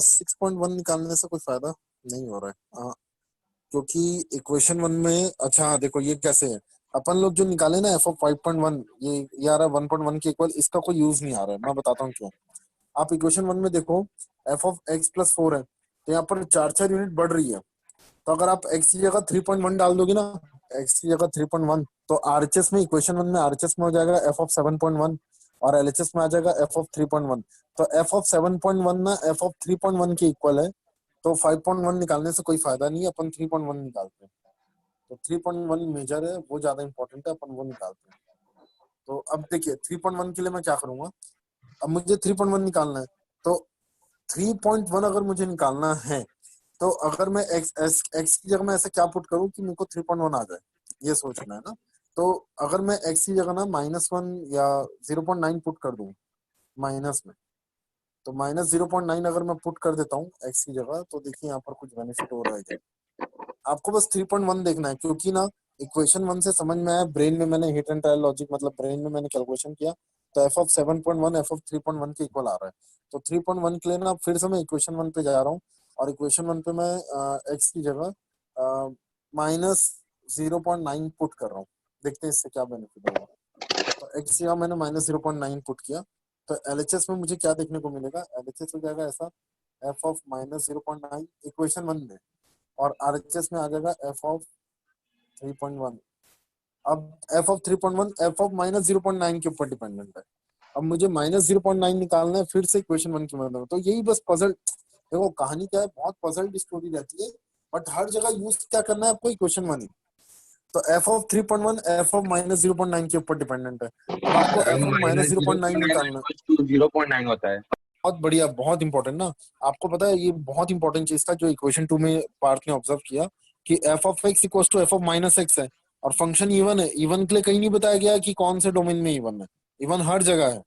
6.1 निकालने से कोई फायदा नहीं हो रहा है, क्योंकि इक्वेशन 1 में अच्छा देखो ये कैसे है, अपन लोग जो निकाले ना एफ ऑफ 5.1, ये आ रहा है 1.1 के इक्वल, इसका कोई यूज नहीं आ रहा है, मैं बताता हूँ क्यों। आप इक्वेशन 1 में देखो एफ ऑफ एक्स प्लस 4 है, तो यहाँ पर 4 यूनिट बढ़ रही है। तो अगर आप x की जगह 3.1 डाल दोगे ना, x की जगह 3.1, तो आरएचएस में इक्वेशन 1 में आरएचएस में हो जाएगा एफ ऑफ 7.1, और एलएचएस में आ जाएगा एफ ऑफ 3.1। तो एफ ऑफ 7.1 ना एफ ऑफ 3.1 के इक्वल है। तो 5.1 निकालने से कोई फायदा नहीं है, अपन 3.1 निकालते हैं। तो 3.1 मेजर है, वो ज्यादा इंपॉर्टेंट है, अपन वो निकालते हैं। तो अब देखिए 3.1 के लिए मैं क्या करूंगा, अब मुझे 3.1 निकालना है। तो 3.1 अगर मुझे निकालना है, तो अगर मैं एक्स की जगह में ऐसा क्या पुट करूं कि मेरे को 3.1 आ जाए, ये सोचना है ना। तो अगर मैं एक्स की जगह ना -1 या 0.9 पुट कर दूं माइनस में, तो -0.9 अगर मैं पुट कर देता हूँ x की जगह, तो देखिए यहाँ पर कुछ बेनिफिट हो रहा है क्या। आपको बस 3.1 देखना है, क्योंकि ना इक्वेशन 1 से समझ में आया, ब्रेन में मैंने हिट एंड ट्रायल लॉजिक मतलब ब्रेन में मैंने कैलकुलेशन किया, तो f ऑफ 7.1 f ऑफ 3.1 के इक्वल आ रहा है। तो 3.1 के लिए ना फिर से मैं इक्वेशन 1 पे जा रहा हूँ, और इक्वेशन 1 पे मैं x की जगह -0.9 पुट कर रहा हूँ। देखते हैं इससे क्या बेनिफिट होगा। तो x की जगह मैंने -0.9 पुट किया, तो LHS में मुझे क्या देखने को मिलेगा, LHS हो जाएगा ऐसा f ऑफ -0.9 इक्वेशन 1 में, और RHS में आ जाएगा f ऑफ 3.1। अब f ऑफ 3.1 f ऑफ -0.9 के ऊपर डिपेंडेंट है। अब मुझे -0.9 निकालना है फिर से इक्वेशन 1 की मदद। तो यही बस पजल, देखो कहानी क्या है, बहुत पजल्ड स्टोरी रहती है, बट हर जगह यूज क्या करना है आपको, इक्वेशन 1 ही। तो f ऑफ 3.1 f ऑफ -0.9 के ऊपर डिपेंडेंट है। अब आपको f ऑफ -0.9 निकालना है। -0.9 होता है। बहुत बढ़िया, बहुत इंपॉर्टेंट ना। आपको पता है ये बहुत इंपॉर्टेंट चीज था जो इक्वेशन 2 में पार्थ ने ऑब्जर्व किया, कि f of x equal to f of -x है, और फंक्शन इवन है। इवन के लिए कहीं नहीं बताया गया कि कौन से डोमेन में इवन है, इवन हर जगह है।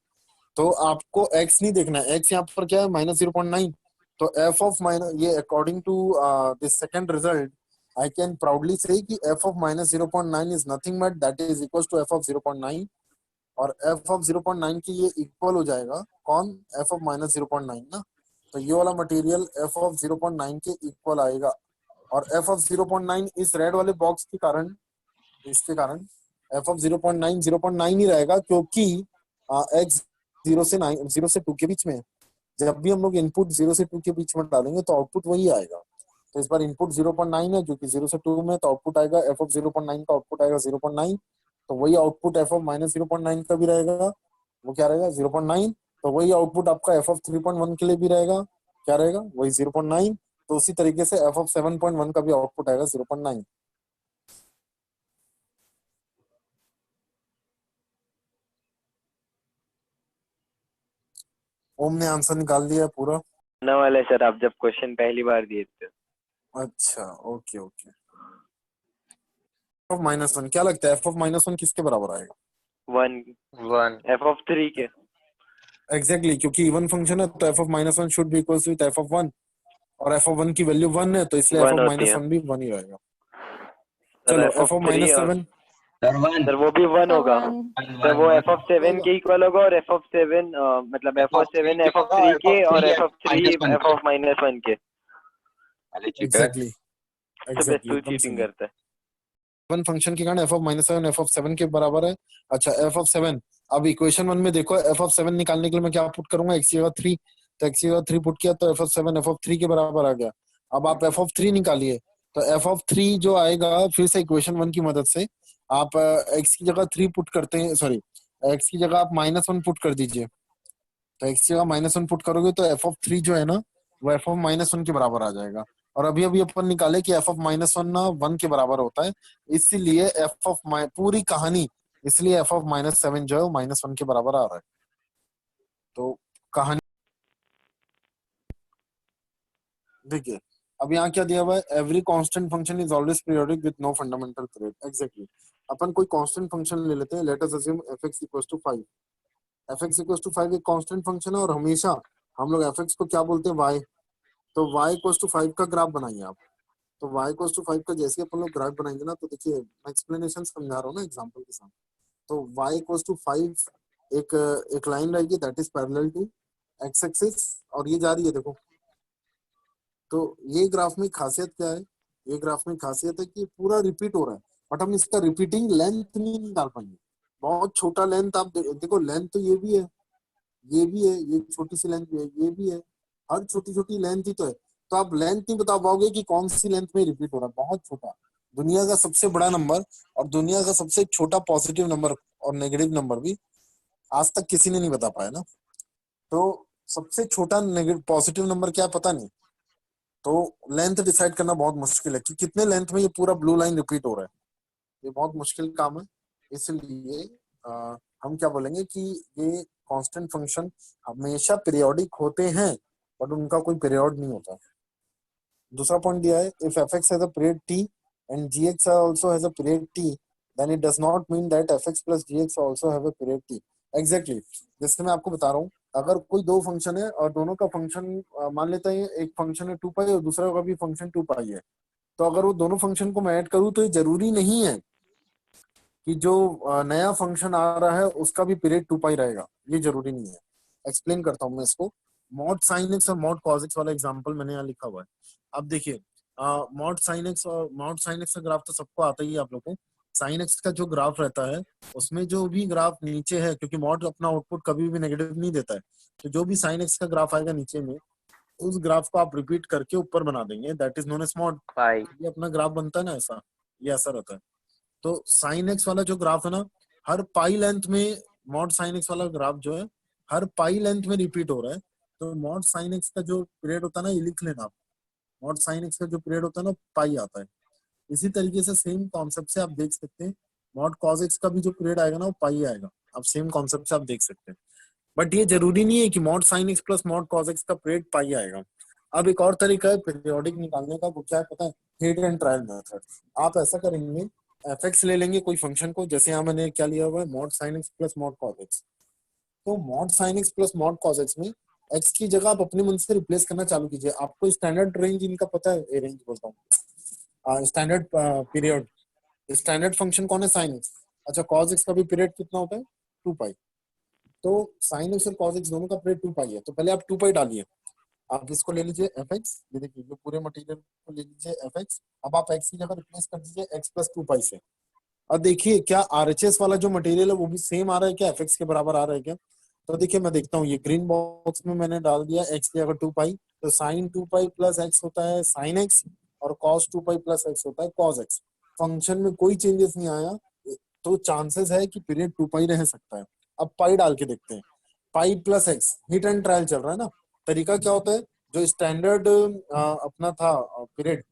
तो आपको x नहीं देखना है, x यहाँ पर क्या है -0.9। तो f ऑफ माइनस, ये according to this second result, I can proudly say कि f of -0.9 is nothing but that is equal to f of 0.9, और f ऑफ 0.9 की ये इक्वल हो जाएगा कौन, f ऑफ -0.9 ना। तो ये वाला मटेरियल f ऑफ 0.9 के इक्वल आएगा, और f ऑफ 0.9 इस रेड वाले बॉक्स के कारण, इसके कारण f ऑफ 0.9 0.9 ही रहेगा, क्योंकि x 0 से 2 के बीच में है। जब भी हम लोग इनपुट 0 से 2 के बीच में डालेंगे तो आउटपुट वही आएगा। तो इस बार इनपुट 0.9 है, जो कि 0 से 2 में, तो आउटपुट आएगा f ऑफ 0.9 का आउटपुट आएगा 0.9। तो वही आउटपुट f ऑफ -0.9 का भी रहेगा, वो क्या रहेगा 0.9। तो वही आउटपुट आपका f ऑफ 3.1 के लिए भी रहेगा, क्या रहेगा वही 0.9। तो उसी तरीके से f ऑफ 7.1 का भी आउटपुट आएगा 0.9। ओम ने आंसर निकाल दिया पूरा। आने वाले सर, आप जब क्वेश्चन पहली बार दिए थे। अच्छा ओके ओके। ऑफ -1 क्या लगता है, f ऑफ -1 किसके बराबर आएगा। 1 f ऑफ 3 के। एग्जैक्टली क्योंकि इवन फंक्शन है, तो f of -1 should be equal to f of 1, और f ऑफ 1 की वैल्यू 1 है, तो इसलिए f 1 ऑफ होती है -1 भी 1 ही रहेगा। सर। चलो f f ऑफ ऑफ 3 और -7, सर 1 सर वो भी 1 होगा। सर वो f ऑफ 7 होगा के इक्वल होगा, और f ऑफ 7 मतलब f ऑफ 7 f ऑफ 3 के, और f ऑफ 3 f ऑफ -1 के। एग्जैक्टली तो बस एग्जैक्टली तू एकदम चीटिंग सही है। करता है। वन फंक्शन के कारण f ऑफ -7 f ऑफ 7 के बराबर है। अच्छा f ऑफ 7, अब इक्वेशन 1 में देखो f ऑफ 7 निकालने के लिए मैं क्या पुट करूंगा, x की जगह 3, तो x की जगह 3 पुट किया, तो f ऑफ 7 f ऑफ 3 के बराबर आ गया। अब आप f ऑफ 3 निकालिए, तो f ऑफ 3 जो आएगा फिर से इक्वेशन 1 की मदद से, आप x की जगह 3 पुट करते हैं, सॉरी x की जगह आप -1 पुट कर दीजिए। तो x की जगह -1 पुट करोगे तो f ऑफ 3 जो है ना, वो f ऑफ -1 के बराबर आ जाएगा। और अभी अभी अपन निकाले कि f ऑफ -1 ना 1 के बराबर होता है, इसीलिए f ऑफ पूरी कहानी, इसलिए f ऑफ -7 जो है वो -1 के बराबर आ रहा है। तो कहानी देखिए, अब यहाँ क्या दिया हुआ है, every constant function is always periodic with no fundamental period. Exactly अपन कोई कांस्टेंट फंक्शन ले लेते हैं, let us assume f(x = 5). f(x = 5) एक कांस्टेंट फंक्शन है, और हमेशा हम लोग f(x) को क्या बोलते हैं, y। तो y = 5 का ग्राफ बनाइए आप। तो y = 5 का जैसे अपन लोग ग्राफ बनाएंगे ना, तो देखिए मैं एक्सप्लेनेशन समझा रहा हूँ ना एग्जांपल के साथ। तो y = 5 एक एक लाइन रहेगी that is parallel to x axis, और ये जा रही है देखो। तो ये ग्राफ में खासियत क्या है, ये ग्राफ में खासियत है कि पूरा रिपीट हो रहा है, बट हम इसका रिपीटिंग लेंथ नहीं निकाल पाएंगे। बहुत छोटा लेंथ आप देखो, लेंथ तो ये भी है, ये भी है, ये छोटी सी लेंथ भी है, ये भी है, हर छोटी छोटी लेंथ ही तो है। तो आप लेंथ नहीं बता पाओगे कि कौन सी लेंथ में रिपीट हो रहा है। बहुत छोटा, दुनिया का सबसे बड़ा नंबर और दुनिया का सबसे छोटा पॉजिटिव नंबर और नेगेटिव नंबर भी आज तक किसी ने नहीं बता पाया ना। तो सबसे छोटा पॉजिटिव नंबर क्या है पता नहीं, तो लेंथ डिसाइड करना बहुत मुश्किल है कि कितने लेंथ में ये पूरा ब्लू लाइन रिपीट हो रहा है। ये बहुत मुश्किल काम है, इसलिए हम क्या बोलेंगे कि ये कांस्टेंट फंक्शन हमेशा पीरियोडिक होते हैं, बट उनका कोई पीरियड नहीं होता। दूसरा पॉइंट दिया है, if fx has a period t and gx also has a period t, then it does not mean that fx plus gx also have a period t। Exactly जैसे मैं आपको बता रहा हूँ अगर कोई दो फंक्शन है और दोनों का फंक्शन मान लेते हैं एक फंक्शन है 2 पाई और दूसरा का भी फंक्शन 2 पाई है, तो अगर वो दोनों फंक्शन को मैं ऐड करूँ तो ये जरूरी नहीं है कि जो नया फंक्शन आ रहा है उसका भी पीरियड 2 पाई रहेगा, ये जरूरी नहीं है। एक्सप्लेन करता हूँ मैं इसको। मॉड साइन एक्स और मॉड कॉस एक्स वाला एग्जांपल मैंने यहाँ लिखा हुआ है। अब देखिए मॉड साइन एक्स और मॉड साइन एक्स का ग्राफ तो सबको आता ही है आप लोगों को। साइन एक्स का जो ग्राफ रहता है उसमें जो भी ग्राफ नीचे है, क्योंकि मॉड अपना आउटपुट कभी भी नेगेटिव नहीं देता है, तो जो भी साइन एक्स का ग्राफ आएगा नीचे में उस ग्राफ को आप रिपीट करके ऊपर बना देंगे, that is known as mod. Pi. ये अपना ग्राफ बनता है ना ऐसा, ये ऐसा रहता है। तो साइन एक्स वाला जो ग्राफ है ना, हर पाई लेंथ में मॉड साइन एक्स वाला ग्राफ जो है हर पाई लेंथ में रिपीट हो रहा है। तो मॉड साइन एक्स का जो पीरियड होता है ना, ये लिख लेना आप। मॉड साइन एक्स का जो पीरियड होता है ना पाई आता है। इसी तरीके से सेम कॉन्सेप्ट से आप देख सकते हैं मॉड कॉस एक्स का भी जो पीरियड आएगा ना वो पाई आएगा। आप सेम कॉन्सेप्ट से आप देख सकते हैं, बट ये जरूरी नहीं है कि mod sine X plus mod cos X का पीरियड पाई आएगा। अब एक और तरीका है पीरियोडिक निकालने का, वो क्या है पता है? Hit and trial method. आप ऐसा करेंगे, एफ एक्स ले लेंगे कोई फंक्शन को, जैसे यहाँ मैंने क्या लिया हुआ है mod sine X plus mod cos X. तो mod sine X plus mod cos X में एक्स की जगह आप अपने मन से रिप्लेस करना चालू कीजिए। आपको स्टैंडर्ड रेंज इनका पता है, रेंज बोलता हूँ स्टैंडर्ड पीरियड। स्टैंडर्ड फंक्शन कौन है? Sine x. अच्छा कॉस एक्स का भी पीरियड कितना होता है? 2 पाई। तो साइन एक्स और कॉस एक्स दोनों का पीरियड 2 पाई है, तो पहले आप 2 पाई डालिए। आप इसको ले लीजिए एफ एक्स, ये देखिए जो पूरे मटेरियल को ले लीजिए एफ एक्स। अब आप एक्स की जगह रिप्लेस कर दीजिए एक्स प्लस 2 पाई से। अब देखिए क्या आरएचएस वाला जो मटेरियल है वो भी सेम आ रहा है क्या, एफएक्स के बराबर आ रहा है क्या? तो देखिए मैं देखता हूँ, ये ग्रीन बॉक्स में मैंने डाल दिया एक्स की जगह 2 पाई, तो साइन 2 पाई प्लस एक्स होता है साइन एक्स, और कॉस 2 पाई प्लस एक्स होता है कॉस एक्स। फंक्शन में कोई चेंजेस नहीं आया, तो चांसेस है कि पीरियड 2 पाई रह सकता है। अब पाई डाल के देखते हैं। पाई plus x, hit and trial चल रहा है ना। तरीका क्या होता है? जो स्टैंडर्ड अपना था पीरियड,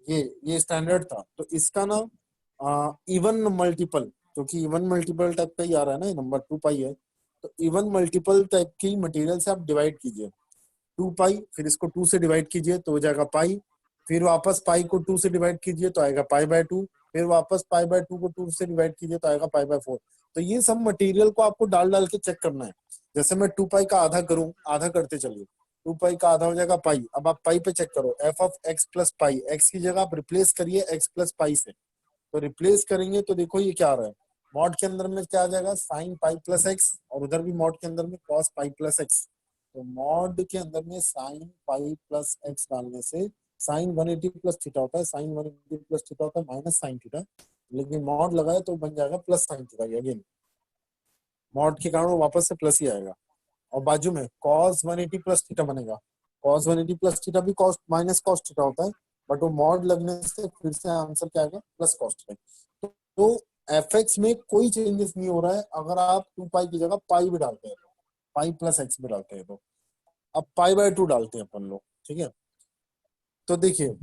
ये स्टैंडर्ड था, तो इसका ना इवन मल्टीपल, क्योंकि इवन मल्टीपल टाइप का ही आ रहा है ना, ये नंबर 2 पाई है, तो इवन मल्टीपल टाइप की मटेरियल से आप डिवाइड कीजिए। 2 पाई, फिर इसको 2 से डिवाइड कीजिए तो हो जाएगा पाई, फिर वापस पाई को 2 से डिवाइड कीजिए तो आएगा पाई बाय 2, फिर वापस पाई बाय 2 को 2 से डिवाइड कीजिए तो आएगा पाई बाय 4। तो ये सब मटेरियल को आपको डाल डाल के चेक करना है। जैसे मैं 2 पाई का आधा करूं, आधा करते चलिए, 2 पाई का आधा हो जाएगा पाई। अब आप पाई पे चेक करो, F of x plus pi, x की जगह आप रिप्लेस करिए एक्स प्लस पाई से। तो रिप्लेस करेंगे तो देखो ये क्या आ रहा है, मॉड के अंदर में क्या आ जाएगा साइन पाई प्लस एक्स, और उधर भी मॉड के अंदर में कॉस पाई प्लस एक्स। तो मॉड के अंदर में साइन पाई प्लस एक्स डालने से साइन 180 प्लस थीटा होता है, साइन 180 प्लस थीटा होता है माइनस साइन थीटा, लेकिन मॉड लगाए तो बन जाएगा plus sine theta. Again mod के कारण वो वापस से प्लस ही आएगा। और बाजू में कॉस 180 प्लस थीटा बनेगा, कॉस 180 प्लस थीटा भी कॉस माइनस कॉस थीटा होता है, बट वो मॉड लगने से फिर से आंसर क्या आएगा प्लस कॉस थीटा। तो एफ एक्स में कोई चेंजेस नहीं हो रहा है अगर आप 2 पाई की जगह पाई भी डालते हैं, तो पाई प्लस एक्स भी डालते हैं। तो अब पाई बाय 2 डालते हैं अपन लोग, ठीक है। तो देखिए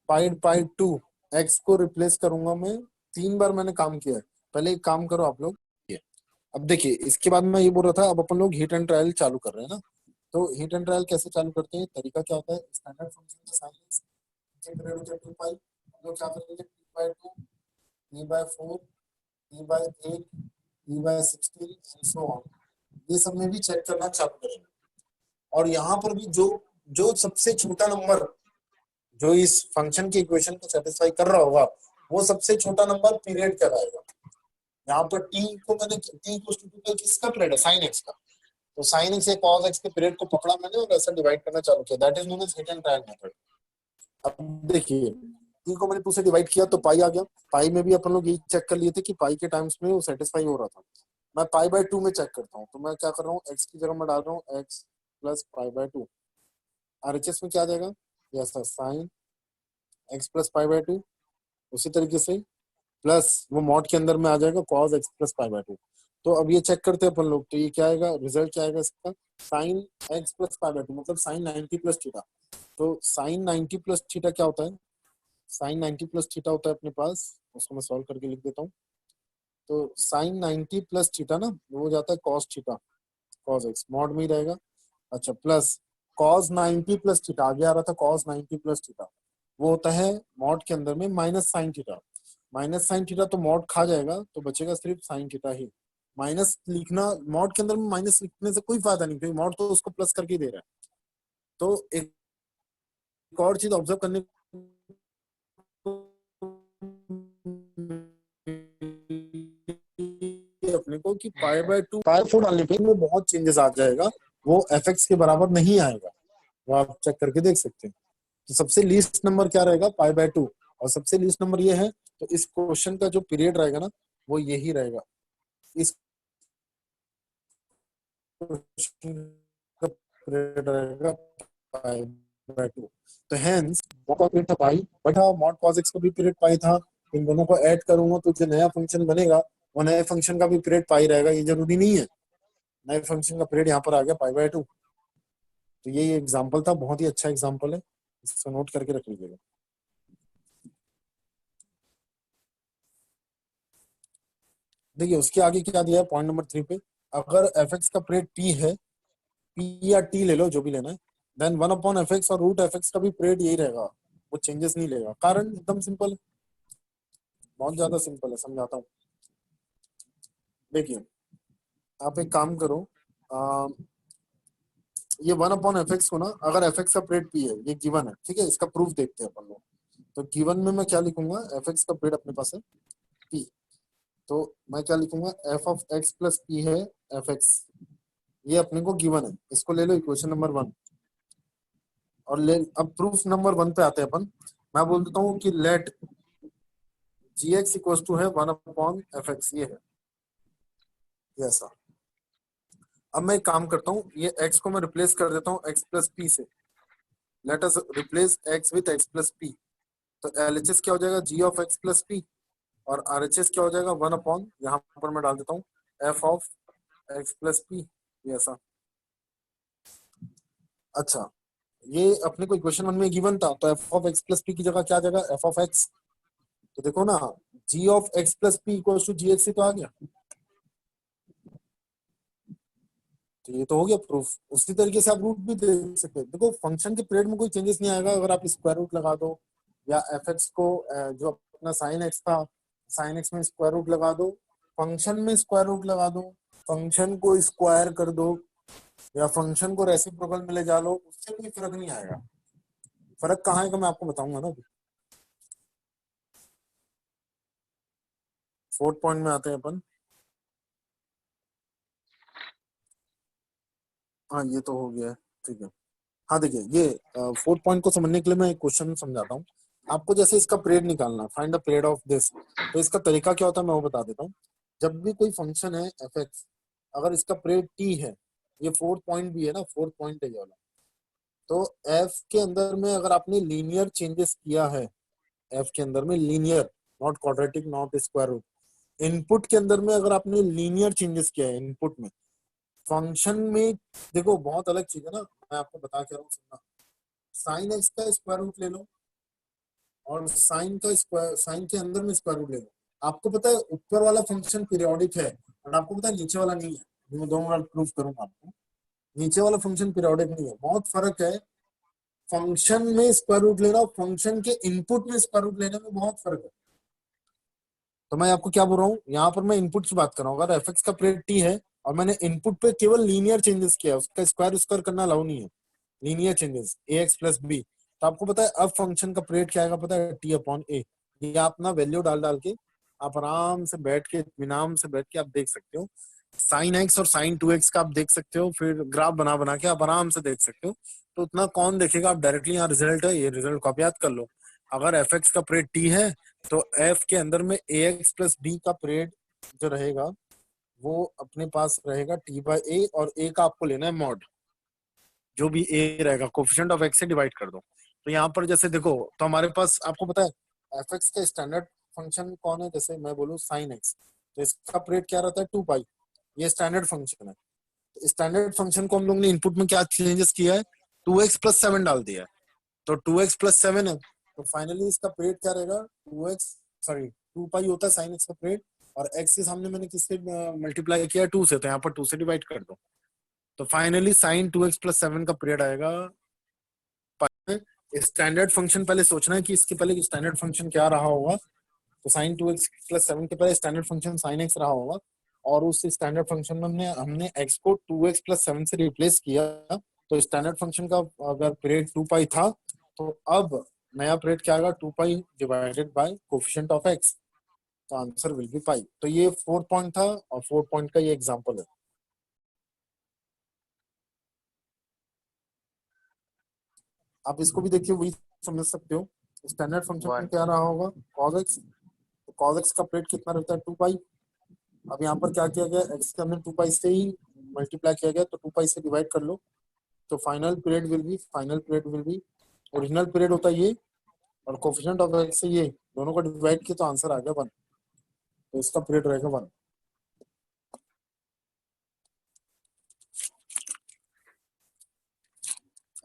पाई बाय 2 एक्स को रिप्लेस करूंगा मैं, 3 बार मैंने काम किया है। पहले एक काम करो आप लोग, ये अब देखिए इसके बाद मैं ये बोल रहा था, अब अपन लोग हिट एंड ट्रायल चालू कर रहे हैं ना। तो हिट एंड ट्रायल कैसे चालू करते हैं, तरीका क्या होता है? स्टैंडर्ड फंक्शन का साइन इंटीग्रेट 2 पाई, हम लोग क्या करेंगे 3 by 2, 3 by 4, 3 by 8, 3 by 16 and so on. ये सब में भी चेक करना चालू करेंगे। और यहाँ पर भी जो जो सबसे छोटा नंबर जो इस फंक्शन की इक्वेशन को सेटिस्फाई कर रहा होगा, वो सबसे छोटा नंबर पीरियड कहलाएगा। यहाँ पर टी को मैंने टी इक्वल टू किसका पीरियड है? साइन एक्स का। तो साइन एक्स या कॉस एक्स के पीरियड को पकड़ा मैंने और ऐसा डिवाइड करना चालू किया, that is known as hit and trial method. अब देखिए टी को मैंने 2 से डिवाइड किया तो पाई आ गया। पाई में भी अपन लोग यही चेक कर लिए थे कि पाई के टाइम्स में वो सेटिस्फाई हो रहा था। मैं पाई बाय 2 में चेक करता हूँ, तो मैं क्या कर रहा हूँ, एक्स की जगह मैं डाल रहा हूँ x plus pi by 2। RHS में क्या आ जाएगा? Yes sir, sign X plus pi by 2। उसी तरीके से प्लस वो मॉड के अंदर में आ जाएगा cos x plus pi by 2। तो अब ये चेक करते हैं अपन लोग, तो ये क्या आएगा, रिजल्ट क्या आएगा इसका? Sign X plus pi by 2 मतलब साइन 90 प्लस थीटा। तो साइन 90 प्लस थीटा क्या होता है? साइन 90 प्लस थीटा होता है अपने पास, उसको मैं सॉल्व करके लिख देता हूँ। तो साइन 90 प्लस थीटा ना वो हो जाता है cos theta, cos x mod में ही रहेगा। अच्छा प्लस कॉस 90 प्लस थीटा, आगे आ रहा था कॉस 90 प्लस थीटा, वो होता है मॉड के अंदर में minus sine theta. Minus sign theta तो मॉड खा जाएगा, तो बचेगा सिर्फ साइन थीटा ही। माइनस लिखना, मॉड के अंदर में माइनस लिखने से कोई फायदा नहीं, क्योंकि मॉड तो उसको प्लस करके दे रहा है। तो एक और चीज ऑब्जर्व करने अपने को कि पाई बाय 2 पाई 4 डालने पे में बहुत चेंजेस आ जाएगा, वो एफ के बराबर नहीं आएगा, वो आप चेक करके देख सकते हैं। तो सबसे लीस्ट नंबर क्या रहेगा, पाई बाय 2, और सबसे लीस्ट नंबर ये है, तो इस क्वेश्चन का जो पीरियड रहेगा ना वो यही रहेगा, इस क्वेश्चन का पीरियड रहेगा पाई बाय 2। तो हेंस का पीरियड था पाई, बट मॉड कॉस एक्स का भी पीरियड पाई था, इन दोनों को ऐड करूंगा तो जो नया फंक्शन बनेगा वो नए फंक्शन का भी पीरियड पाई रहेगा, ये जरूरी नहीं है, नए फंक्शन का पीरियड यहाँ पर आ गया पाई बाय 2। तो ये एग्जांपल था, बहुत ही अच्छा एग्जांपल है, इसको नोट करके रख लीजिएगा। देखिए उसके आगे क्या दिया है पॉइंट नंबर 3 पे, अगर एफ का पीरियड टी है, पी या टी ले लो जो भी लेना है, देन 1/f और रूट एफ का भी पीरियड यही रहेगा, वो चेंजेस नहीं लेगा। कारण एकदम सिंपल है, बहुत ज्यादा सिंपल है, समझाता हूँ। देखिए आप एक काम करो, ये 1/f को ना, अगर एफ का पीरियड पी है, ये गिवन है, ठीक है, इसका प्रूफ देखते हैं अपन लोग। तो गिवन में मैं क्या लिखूंगा, एफ का पीरियड अपने पास है पी, तो मैं क्या लिखूंगा, F of x plus P है एफ एक्स, ये अपने को गिवन है, इसको ले लो इक्वेशन नंबर 1। और ले अब प्रूफ नंबर 1 पे आते हैं अपन। मैं बोल देता हूँ कि let g x equal to है 1/f, ये है, ये ऐसा। अब मैं एक काम करता हूँ, ये x को मैं रिप्लेस कर देता हूँ x प्लस पी से, let us replace x with x plus P. तो LHS क्या हो जाएगा, g of x plus P, और RHS क्या हो जाएगा, 1 यहाँ पर मैं डाल देता हूँ f of x plus P, ये ऐसा। अच्छा, ये अपने को इक्वेशन 1 में गिवन था, तो f of x plus P की जगह क्या आ जाएगा, f ऑफ x। तो देखो ना, g of x plus P equal to G X ही तो आ गया, तो ये तो हो गया प्रूफ। उसी तरीके से आप रूट भी देख सकते हैं। देखो फंक्शन के पीरियड में कोई चेंजेस नहीं आएगा अगर आप स्क्वायर रूट लगा दो, या एफ एक्स को जो अपना साइन एक्स था, साइन एक्स में स्क्वायर रूट लगा दो, फंक्शन में स्क्वायर रूट लगा दो, फंक्शन को स्क्वायर कर दो, या फंक्शन को रेसिप्रोकल में ले जा लो, उससे कोई फर्क नहीं आएगा। फर्क कहाँ है, मैं आपको बताऊंगा ना। 4th पॉइंट में आते हैं अपन। हाँ ये तो हो गया, ठीक है। हाँ देखिए, ये 4th पॉइंट को समझने के लिए मैं एक क्वेश्चन समझाता हूँ आपको। जैसे इसका पीरियड निकालना, find the period of this, तो इसका तरीका क्या होता है मैं वो बता देता हूँ। जब भी कोई फंक्शन है एफ एक्स, अगर इसका पीरियड टी है, ये 4th पॉइंट भी है ना, 4th पॉइंट है ये वाला, तो एफ के अंदर में अगर आपने लीनियर चेंजेस किया है, एफ के अंदर में linear, not quadratic not square root, input के अंदर में अगर आपने लीनियर चेंजेस किया है इनपुट में, फंक्शन में, देखो बहुत अलग चीज है ना, मैं आपको बता के रहा हूँ, सुनना। साइन एक्स का स्क्वायर रूट ले लो, और साइन का स्क्वायर, साइन के अंदर में स्क्वायर रूट ले लो। आपको पता है ऊपर वाला फंक्शन पीरियोडिक है, और आपको पता है नीचे वाला नहीं है। मैं 2 मिनट प्रूफ करूंगा आपको, नीचे वाला फंक्शन पीरियोडिक नहीं है। बहुत फर्क है फंक्शन में स्क्वायर रूट लेना और फंक्शन के इनपुट में स्क्वायर रूट लेने में, बहुत फर्क है। तो मैं आपको क्या बोल रहा हूँ, यहाँ पर मैं इनपुट की बात कर रहा हूँ। अगर एफ एक्स का पीरियड टी है और मैंने इनपुट पे केवल लीनियर चेंजेस किया, उसका स्क्वायर स्क्वायर करना अलाउ नहीं है, लीनियर चेंजेस ए एक्स प्लस बी, तो आपको पता है अब फंक्शन का पीरियड क्या आएगा, पता है, टी अपॉन ए। ये आप ना वैल्यू डाल डाल के आप आराम से बैठ के, इत्मीनान से बैठ के आप देख सकते हो। साइन एक्स और साइन 2x का आप देख सकते हो, फिर ग्राफ बना बना के आप आराम से देख सकते हो। तो उतना कौन देखेगा, आप डायरेक्टली यहाँ रिजल्ट है, ये रिजल्ट को आप याद कर लो। अगर एफ एक्स का पीरियड टी है, तो एफ के अंदर में ए एक्स प्लस बी का पीरियड जो रहेगा वो अपने पास रहेगा टी बाई ए, और ए का आपको लेना है मॉड, जो भी ए रहेगा कोफिशिएंट ऑफ एक्स से डिवाइड कर दो। तो यहाँ पर जैसे देखो, तो हमारे पास आपको पता है एफ एक्स का स्टैंडर्ड फंक्शन कौन है, जैसे मैं बोलूँ साइन एक्स, तो इसका पीरियड क्या रहता है 2 पाई, ये स्टैंडर्ड फंक्शन है। तो स्टैंडर्ड फंक्शन को हम लोग ने इनपुट में क्या चेंजेस किया है, 2x प्लस 7 डाल दिया है, तो 2x प्लस 7 है, तो फाइनली इसका पीरियड क्या रहेगा, 2x, सॉरी 2 पाई होता है साइन एक्स का पीरियड, और x के सामने मैंने किससे मल्टीप्लाई किया 2 से, तो यहाँ पर 2 से डिवाइड कर दो, तो फाइनली साइन 2x प्लस 7 का पीरियड आएगा। स्टैंडर्ड फंक्शन पहले सोचना है कि इसके पहले स्टैंडर्ड फंक्शन क्या रहा होगा, तो साइन 2x प्लस 7 के पहले स्टैंडर्ड फंक्शन साइन एक्स रहा होगा, और उस स्टैंडर्ड फंक्शन में हमने हमने x को 2x प्लस 7 से रिप्लेस किया, तो स्टैंडर्ड फंक्शन का अगर पीरियड 2 पाई था तो अब नया पीरियड क्या आएगा, 2 पाई divided by coefficient of x, तो आंसर विल बी पाई। तो ये 4 पॉइंट था और 4 पॉइंट का ये एग्जांपल है। आप इसको भी देखिए, वही समझ सकते हो। स्टैंडर्ड फंक्शन में क्या रहा होगा, cos x, तो cos x का पीरियड कितना रहता है, 2 पाई। अब यहाँ पर क्या किया गया, x के अंदर 2 पाई से ही मल्टीप्लाई किया गया, तो 2 पाई से डिवाइड कर लो, तो final period will be original period होता है ये, और कोफिशिएंट ऑफ x से ये दोनों को डिवाइड किया तो आंसर आ गया 1, तो इसका पीरियड रहेगा 1।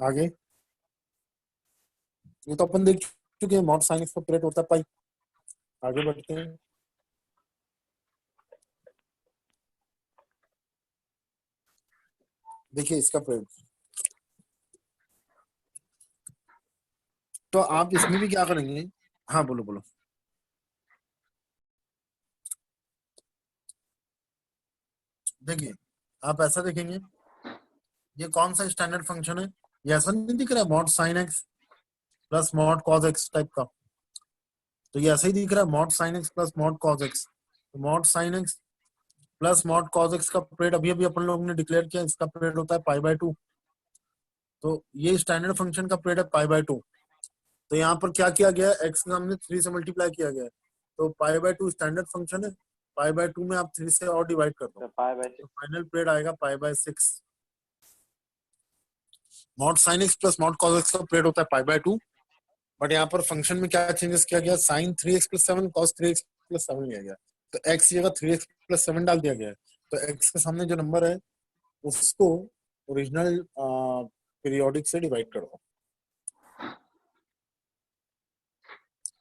आगे ये तो अपन देख चुके हैं, मॉड साइन एक्स का पीरियड होता है पाई। आगे बढ़ते हैं। देखिए इसका पीरियड, तो आप इसमें भी क्या करेंगे, हाँ बोलो बोलो। देखिए आप ऐसा देखेंगे, ये कौन सा स्टैंडर्ड फंक्शन है, ये ऐसा नहीं दिख रहा है mod sine X plus mod cos X type का, तो ये ऐसा ही दिख रहा है mod sine X plus mod cos X. तो mod sine X plus mod cos X का पीरियड अभी अभी अपन लोगों ने डिक्लेयर किया, इसका पीरियड होता है पाई बाय 2, तो ये स्टैंडर्ड फंक्शन का पीरियड है पाई बाय 2। तो यहाँ पर क्या किया गया है, एक्स के सामने 3 से मल्टीप्लाई किया गया है, तो पाई बाय 2 स्टैंडर्ड फंक्शन है, पाई बाय 2 में आप 3 से और डिवाइड कर दो, तो पाई बाय तो फाइनल पीरियड आएगा pi by 6। Mod sine X plus mod cos X का पीरियड होता है पाई बाय 2, बट यहाँ पर फंक्शन में क्या चेंजेस किया गया, sign 3x plus 7 cos 3x plus 7 लिया गया, तो x की जगह 3x प्लस 7 डाल दिया गया है, तो x के सामने जो नंबर है उसको ओरिजिनल पीरियोडिक से डिवाइड कर दो,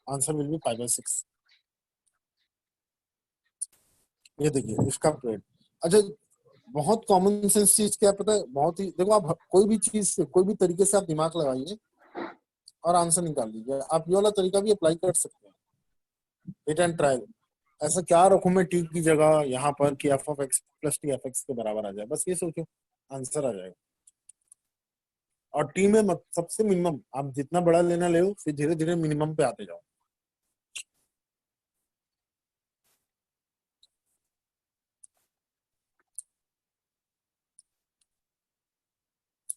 answer will be pi by 6। ये देखिए इसका पीरियड। अच्छा, बहुत कॉमन सेंस चीज क्या पता है, बहुत ही देखो, आप कोई भी चीज से कोई भी तरीके से आप दिमाग लगाइए और आंसर निकाल लीजिए। आप ये वाला तरीका भी अप्लाई कर सकते हैं, हिट एंड ट्रायल। ऐसा क्या रखूं मैं टी की जगह यहाँ पर कि F of x plus T F x के बराबर आ जाए, बस ये सोचो, आंसर आ जाएगा। और टी में सबसे मिनिमम आप जितना बड़ा लेना ले, फिर धीरे धीरे मिनिमम पे आते जाओ।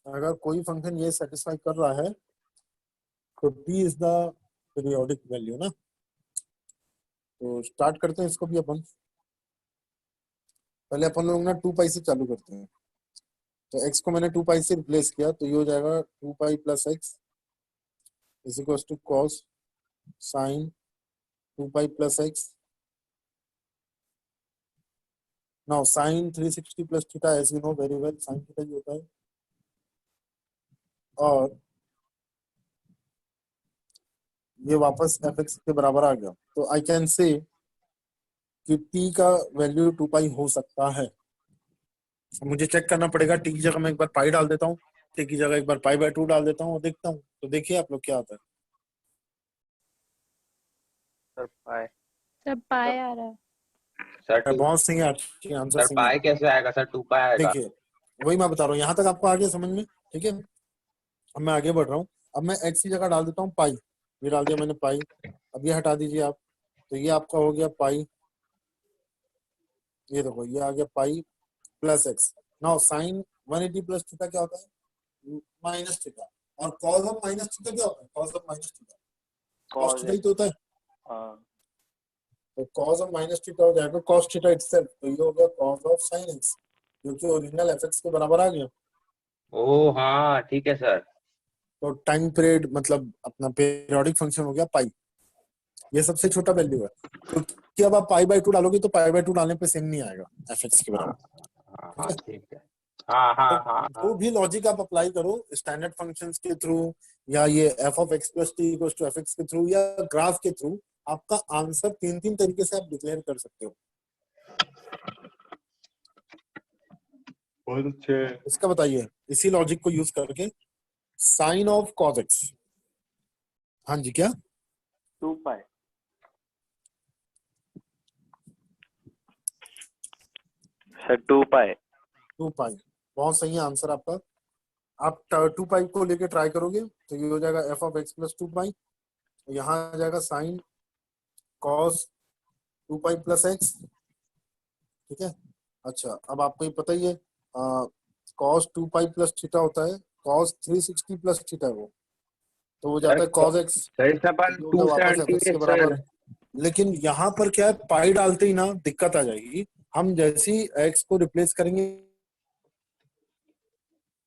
अगर कोई फंक्शन ये सेटिस्फाई कर रहा है तो T is the periodic value ना। तो स्टार्ट करते हैं इसको भी अपन। पहले अपन लोग ना 2 पाई से चालू करते हैं, तो x को मैंने 2 पाई से रिप्लेस किया, तो ये हो जाएगा 2 pi plus x is equal to cos sine 2 pi plus X. Now sine 360 plus theta, as you know very well, sine theta ही होता है, और ये वापस एफ एक्स के बराबर आ गया। तो आई कैन से कि t का वैल्यू 2 पाई हो सकता है। मुझे चेक करना पड़ेगा, t की जगह मैं एक बार पाई डाल देता हूँ, t की जगह एक बार पाई बाय 2 डाल देता हूँ और देखता हूँ, तो देखिए आप लोग क्या आता है। सर पाई, सर पाई आ रहा है। सर बहुत सही है, आंसर सर सही है। पाई कैसे आएगा सर, 2 पाई आएगा। देखिए वही मैं बता रहा हूँ, यहाँ तक आपको आ गया समझ में, ठीक है। अब मैं आगे बढ़ रहा हूँ, अब मैं x की जगह डाल देता हूँ पाई, ये डाल दिया मैंने पाई, अब ये हटा दीजिए आप, तो ये आपका हो गया पाई, ये देखो ये आ गया pi plus X. Now sine 180 plus theta क्या होता है, माइनस थीटा, और कॉस ऑफ माइनस थीटा क्या होता है, cos of minus theta cos theta ही तो होता है, हाँ तो कॉस ऑफ माइनस थीटा हो जाएगा कॉस थीटा इटसेल्फ, तो ये हो गया कॉस ऑफ साइन एक्स, जो कि ओरिजिनल एफ एक्स के बराबर आ गया। ओ हाँ ठीक है सर। तो टाइम पीरियड मतलब अपना पीरियोडिक फंक्शन हो गया पाई, ये सबसे छोटा वैल्यू है, क्योंकि अब आप पाई बाय 2 डालोगे तो पाई बाय 2 डालने पे सेम नहीं आएगा एफ एक्स के बराबर, हाँ ठीक है। हाँ हाँ तो हाँ जो भी लॉजिक आप अप्लाई करो स्टैंडर्ड फंक्शंस के थ्रू, या ये f of x plus t equals to f x के थ्रू, या ग्राफ के थ्रू, आपका आंसर 3 तरीके से आप डिक्लेयर कर सकते हो। बहुत अच्छे। इसका बताइए, इसी लॉजिक को यूज करके साइन ऑफ कॉस एक्स, हाँ जी क्या, 2 पाई, अच्छा 2 पाई। 2 पाई, बहुत सही है आंसर आपका। आप 2 पाई को लेके ट्राई करोगे तो ये हो जाएगा एफ ऑफ एक्स प्लस 2 पाई, यहाँ आ जाएगा sine cos 2 pi plus x, ठीक है। अच्छा अब आपको ये पता ही है कॉस 2 पाई प्लस थीटा होता है, कॉस 360 प्लस थीटा है वो, तो वो जाता है कॉस एक्स, सर इसका अपन वापस एफ 270 एक्स है के सर। बराबर। लेकिन यहाँ पर क्या है, पाई डालते ही ना दिक्कत आ जाएगी। हम जैसे ही एक्स को रिप्लेस करेंगे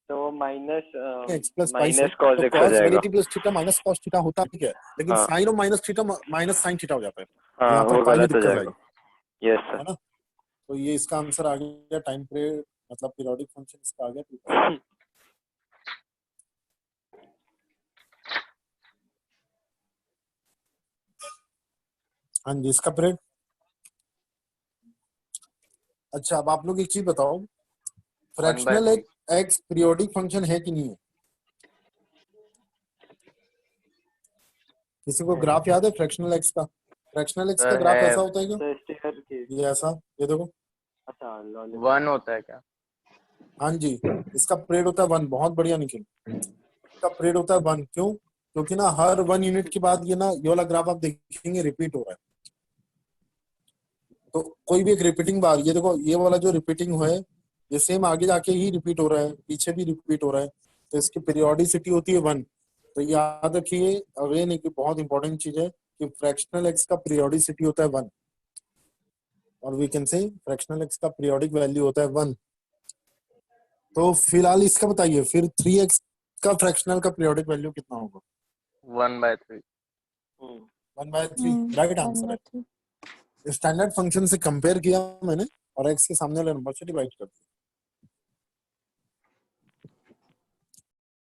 तो माइनस एक्स प्लस पाई से, माइनस कॉस तो एक्स हो कॉस जाएगा। Variety plus theta minus cos theta होता भी है, लेकिन हाँ साइन और minus theta minus sine theta हो जाता है, तो हाँ यहाँ पर वो पाई में गलत हो दिक्कत जाएगा। आएगी, यस है ना। तो ये इसका आंसर आ गया, टाइम पीरियड मतलब पीरियोडिक फंक्शन इसका आ गया 2 पाई। सर। हाँ जी, इसका पीरियड। अच्छा अब आप लोग एक चीज बताओ, फ्रैक्शनल 1/3। एक्स पीरियोडिक फंक्शन है कि नहीं है? किसी को ग्राफ याद है फ्रैक्शनल एक्स का? फ्रैक्शनल एक्स का सर ग्राफ है ऐसा होता है क्या? तो स्टेयर के ये ऐसा, ये देखो। अच्छा लॉलिपॉप 1 होता है क्या? हाँ जी, इसका पीरियड होता है 1। बहुत बढ़िया निखिल, इसका पीरियड होता है 1। क्यों? क्योंकि ना हर 1 यूनिट के बाद ये ना ये वाला ग्राफ आप देखेंगे रिपीट हो रहा है। तो कोई भी एक रिपीटिंग बार, ये देखो ये वाला जो रिपीटिंग हुआ है ये सेम आगे जाके ही रिपीट हो रहा है, पीछे भी रिपीट हो रहा है, तो इसकी पीरियोडिसिटी होती है 1। तो याद रखिए अगेन एक बहुत इंपॉर्टेंट चीज है कि फ्रैक्शनल एक्स का पीरियोडिसिटी होता है 1, और we can say fractional x का पीरियोडिक वैल्यू होता है 1। तो फिलहाल इसका बताइए फिर 3x का फ्रैक्शनल का पीरियोडिक वैल्यू कितना होगा? 1/3। 1/3 राइट आंसर है। स्टैंडर्ड फंक्शन से कंपेयर किया मैंने और x के सामने वाले नंबर से डिवाइड कर दिया।